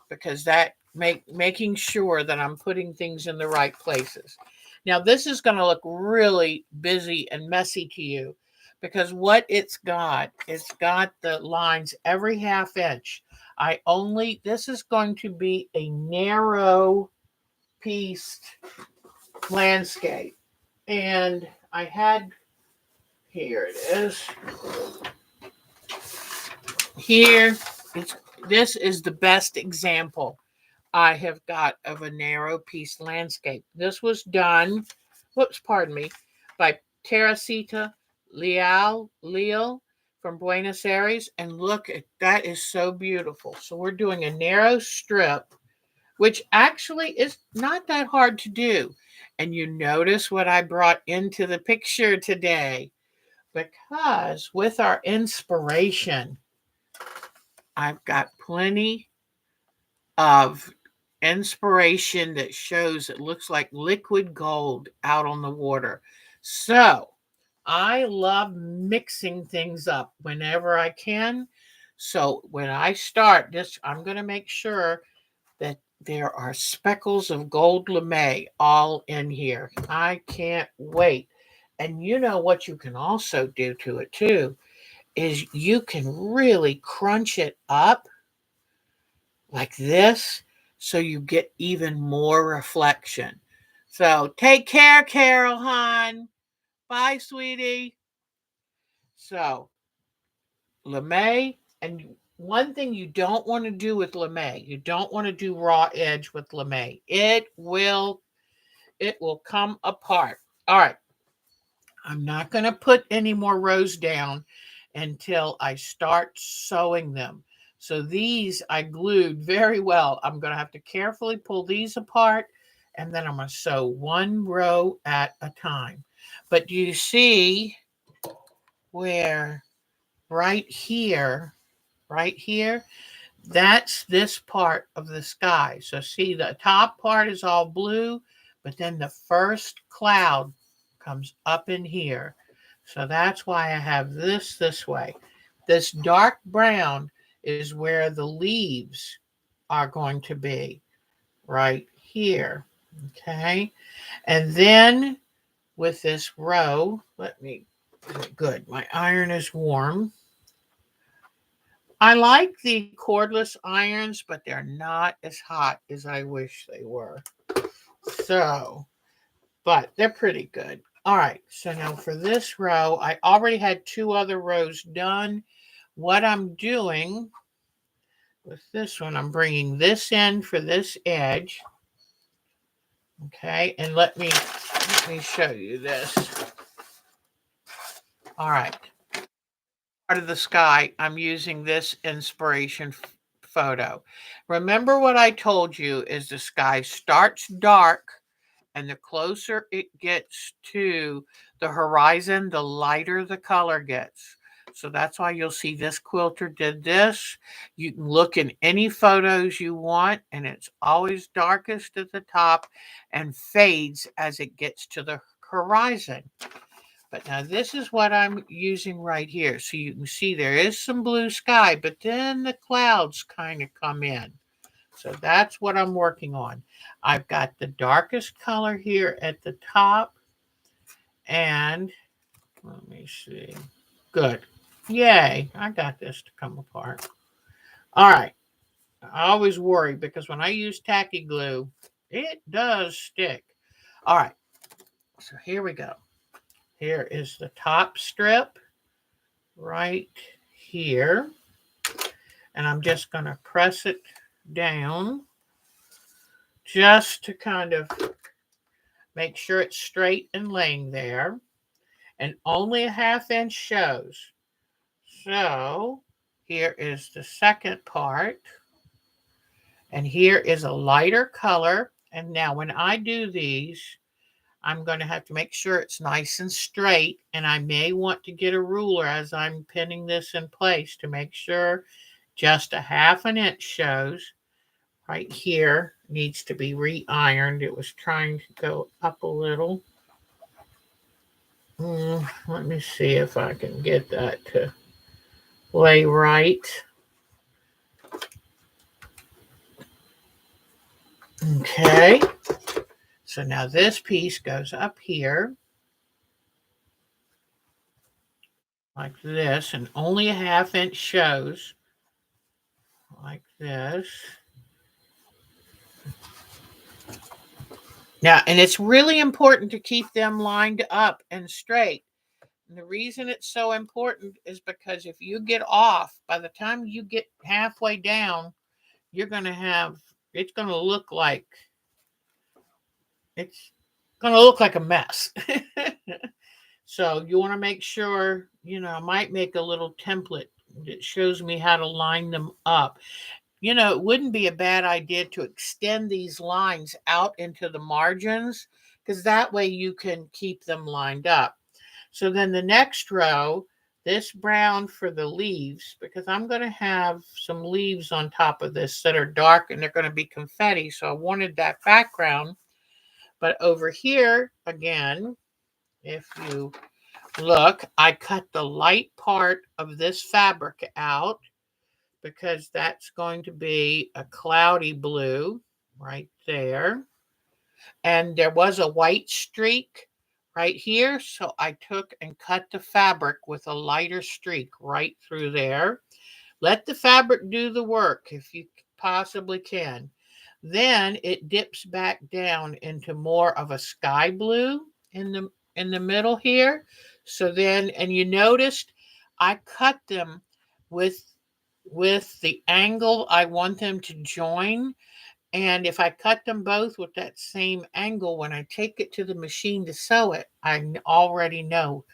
[SPEAKER 1] because that making sure that I'm putting things in the right places. Now this is going to look really busy and messy to you because what it's got the lines every half inch. This is going to be a narrow pieced landscape. And I had, here it is. Here, this is the best example I have got of a narrow piece landscape. This was done, pardon me, by Teresita Leal from Buenos Aires. And look at that, is so beautiful. So we're doing a narrow strip, which actually is not that hard to do. And you notice what I brought into the picture today, because with our inspiration, I've got plenty of inspiration that shows it looks like liquid gold out on the water. So I love mixing things up whenever I can. So when I start this, I'm going to make sure that there are speckles of gold lame all in here. I can't wait. And you know what you can also do to it too is you can really crunch it up like this so you get even more reflection. So take care, Carol hon. Bye, sweetie. So lame, and one thing you don't want to do with lame, you don't want to do raw edge with lame. It will come apart. All right. I'm not going to put any more rows down until I start sewing them. So these I glued very well. I'm going to have to carefully pull these apart, and then I'm going to sew one row at a time. But do you see where right here, that's this part of the sky. So see, the top part is all blue, but then the first cloud comes up in here. So that's why I have this way. This dark brown is where the leaves are going to be, right here. Okay. And then with this row, good, my iron is warm. I like the cordless irons, but they're not as hot as I wish they were. So, but they're pretty good. All right, so now for this row, I already had 2 other rows done. What I'm doing with this one, I'm bringing this in for this edge. Okay, and let me show you this. All right. Part of the sky, I'm using this inspiration photo. Remember what I told you is the sky starts dark, and the closer it gets to the horizon, the lighter the color gets. So that's why you'll see this quilter did this. You can look in any photos you want, and it's always darkest at the top and fades as it gets to the horizon. But now this is what I'm using right here. So you can see there is some blue sky, but then the clouds kind of come in. So that's what I'm working on. I've got the darkest color here at the top. And let me see. Good. Yay. I got this to come apart. All right. I always worry because when I use tacky glue, it does stick. All right. So here we go. Here is the top strip right here. And I'm just going to press it down just to kind of make sure it's straight and laying there. And only a ½ inch shows. So here is the second part. And here is a lighter color. And now when I do these, I'm going to have to make sure it's nice and straight. And I may want to get a ruler as I'm pinning this in place to make sure just a ½ inch shows. Right here needs to be re-ironed. It was trying to go up a little. Let me see if I can get that to lay right. Okay. So now this piece goes up here like this, and only a ½ inch shows like this. Now, and it's really important to keep them lined up and straight. And the reason it's so important is because if you get off, by the time you get halfway down, you're going to have, it's going to look like, it's going to look like a mess. So you want to make sure, I might make a little template that shows me how to line them up. It wouldn't be a bad idea to extend these lines out into the margins because that way you can keep them lined up. So then the next row, this brown for the leaves, because I'm going to have some leaves on top of this that are dark and they're going to be confetti. So I wanted that background. But over here, again, if you look, I cut the light part of this fabric out because that's going to be a cloudy blue right there. And there was a white streak right here. So I took and cut the fabric with a lighter streak right through there. Let the fabric do the work if you possibly can. Then it dips back down into more of a sky blue in the middle here. So then, and you noticed I cut them with the angle I want them to join. And if I cut them both with that same angle, when I take it to the machine to sew it, I already know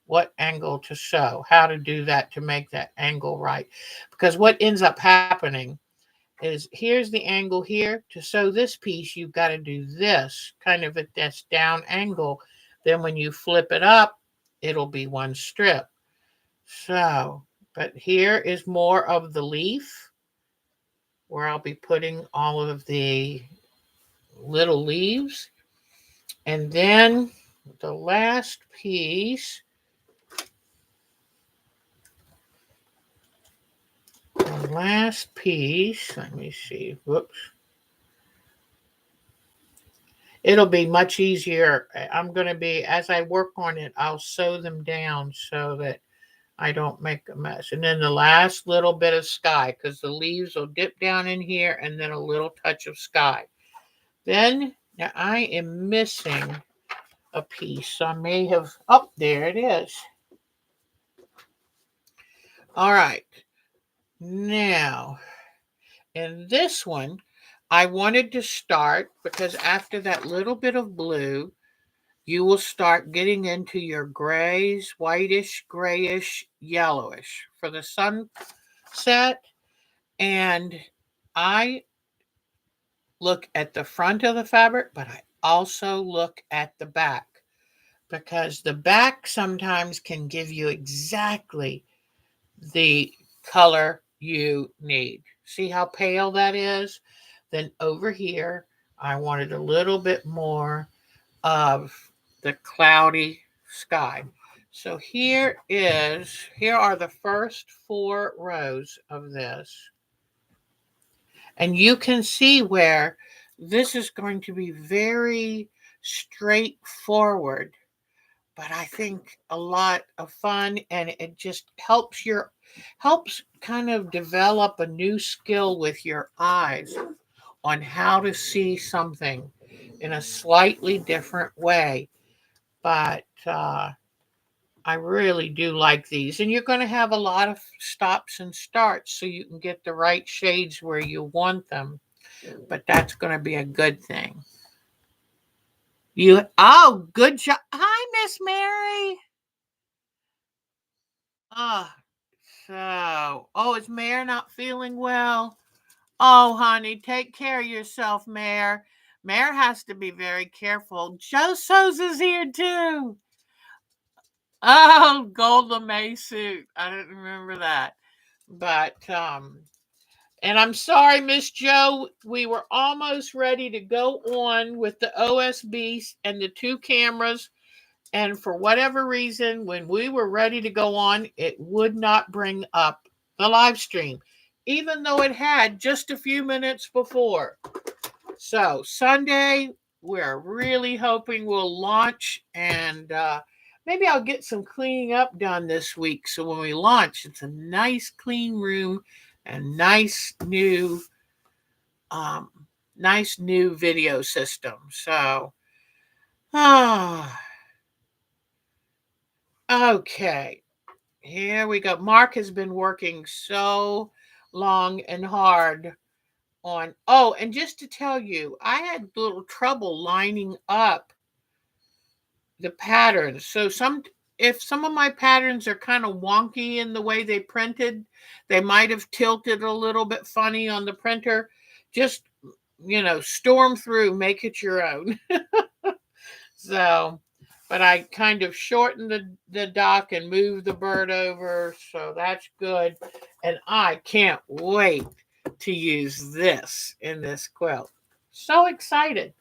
[SPEAKER 1] what angle to sew, how to do that to make that angle right. Because what ends up happening is here's the angle here. To sew this piece, you've got to do this kind of at this down angle. Then when you flip it up, it'll be one strip. So, but here is more of the leaf where I'll be putting all of the little leaves. And then the last piece, let me see, whoops. It'll be much easier. I'm going to be, as I work on it, I'll sew them down so that I don't make a mess. And then the last little bit of sky, because the leaves will dip down in here and then a little touch of sky. Then, now I am missing a piece. So I may have, oh, there it is. All right. Now, in this one, I wanted to start because after that little bit of blue, you will start getting into your grays, whitish, grayish, yellowish for the sunset. And I look at the front of the fabric, but I also look at the back because the back sometimes can give you exactly the color you need. See how pale that is? Then over here, I wanted a little bit more of the cloudy sky. So here are the first 4 rows of this. And you can see where this is going to be very straightforward, but I think a lot of fun, and it just helps kind of develop a new skill with your eyes on how to see something in a slightly different way. But I really do like these. And you're going to have a lot of stops and starts so you can get the right shades where you want them. But that's going to be a good thing. Good job. Hi, Miss Mary. Ah, is Mare not feeling well? Oh, honey, take care of yourself, Mare. Mare has to be very careful. Joe Souza's here too. Oh, gold lame suit. I didn't remember that. But and I'm sorry, Miss Joe, we were almost ready to go on with the OSBs and the 2 cameras. And for whatever reason, when we were ready to go on, it would not bring up the live stream, even though it had just a few minutes before. So Sunday, we're really hoping we'll launch, and maybe I'll get some cleaning up done this week. So when we launch, it's a nice clean room and um, nice new video system. So, okay, here we go. Mark has been working so long and hard on. Oh, and just to tell you, I had a little trouble lining up the patterns. So if some of my patterns are kind of wonky in the way they printed, they might have tilted a little bit funny on the printer. Just, storm through, make it your own. So, but I kind of shortened the dock and moved the bird over, so that's good. And I can't wait to use this in this quilt. So excited.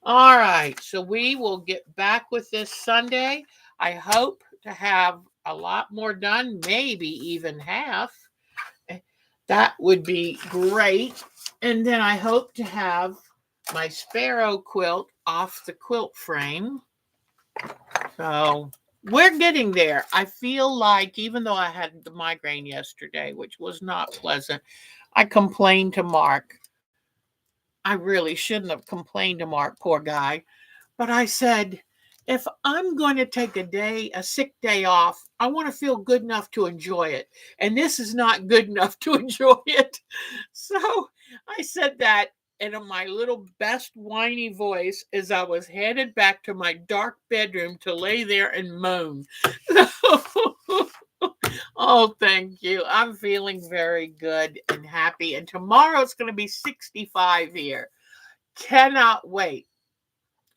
[SPEAKER 1] All right, so we will get back with this Sunday. I hope to have a lot more done, maybe even half. That would be great. And then I hope to have my Sparrow quilt off the quilt frame. So we're getting there. I feel like, even though I had the migraine yesterday, which was not pleasant, I complained to Mark. I really shouldn't have complained to Mark, poor guy. But I said, if I'm going to take a sick day off, I want to feel good enough to enjoy it. And this is not good enough to enjoy it. So I said that in my little best whiny voice as I was headed back to my dark bedroom to lay there and moan. Oh, thank you. I'm feeling very good and happy. And tomorrow it's going to be 65 here. Cannot wait.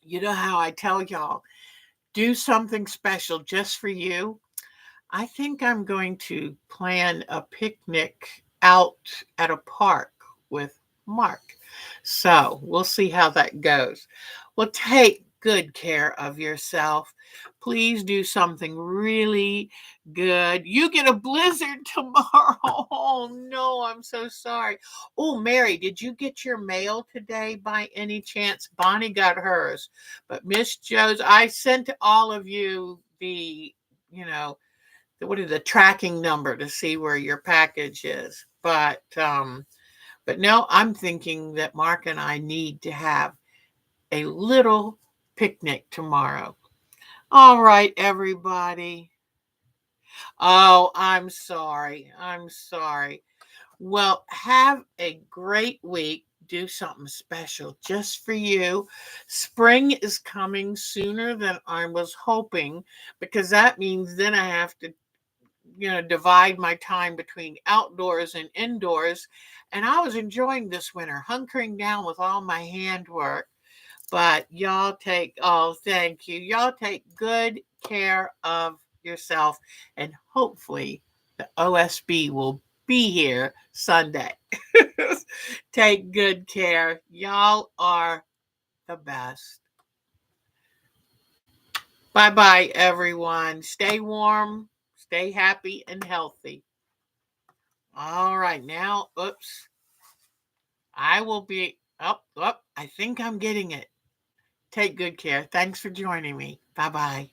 [SPEAKER 1] You know how I tell y'all, do something special just for you. I think I'm going to plan a picnic out at a park with Mark. So we'll see how that goes. Well, take good care of yourself. Please do something really good. You get a blizzard tomorrow. Oh, no, I'm so sorry. Oh, Mary, did you get your mail today by any chance? Bonnie got hers. But Miss Joe's, I sent all of you the tracking number to see where your package is. But no, I'm thinking that Mark and I need to have a little picnic tomorrow. All right, everybody. Oh, I'm sorry. I'm sorry. Well, have a great week. Do something special just for you. Spring is coming sooner than I was hoping, because that means then I have to divide my time between outdoors and indoors. And I was enjoying this winter, hunkering down with all my handwork. But thank you. Y'all take good care of yourself. And hopefully the OSB will be here Sunday. Take good care. Y'all are the best. Bye-bye, everyone. Stay warm, stay happy and healthy. All right, now, oops. I will be up. I think I'm getting it. Take good care. Thanks for joining me. Bye-bye.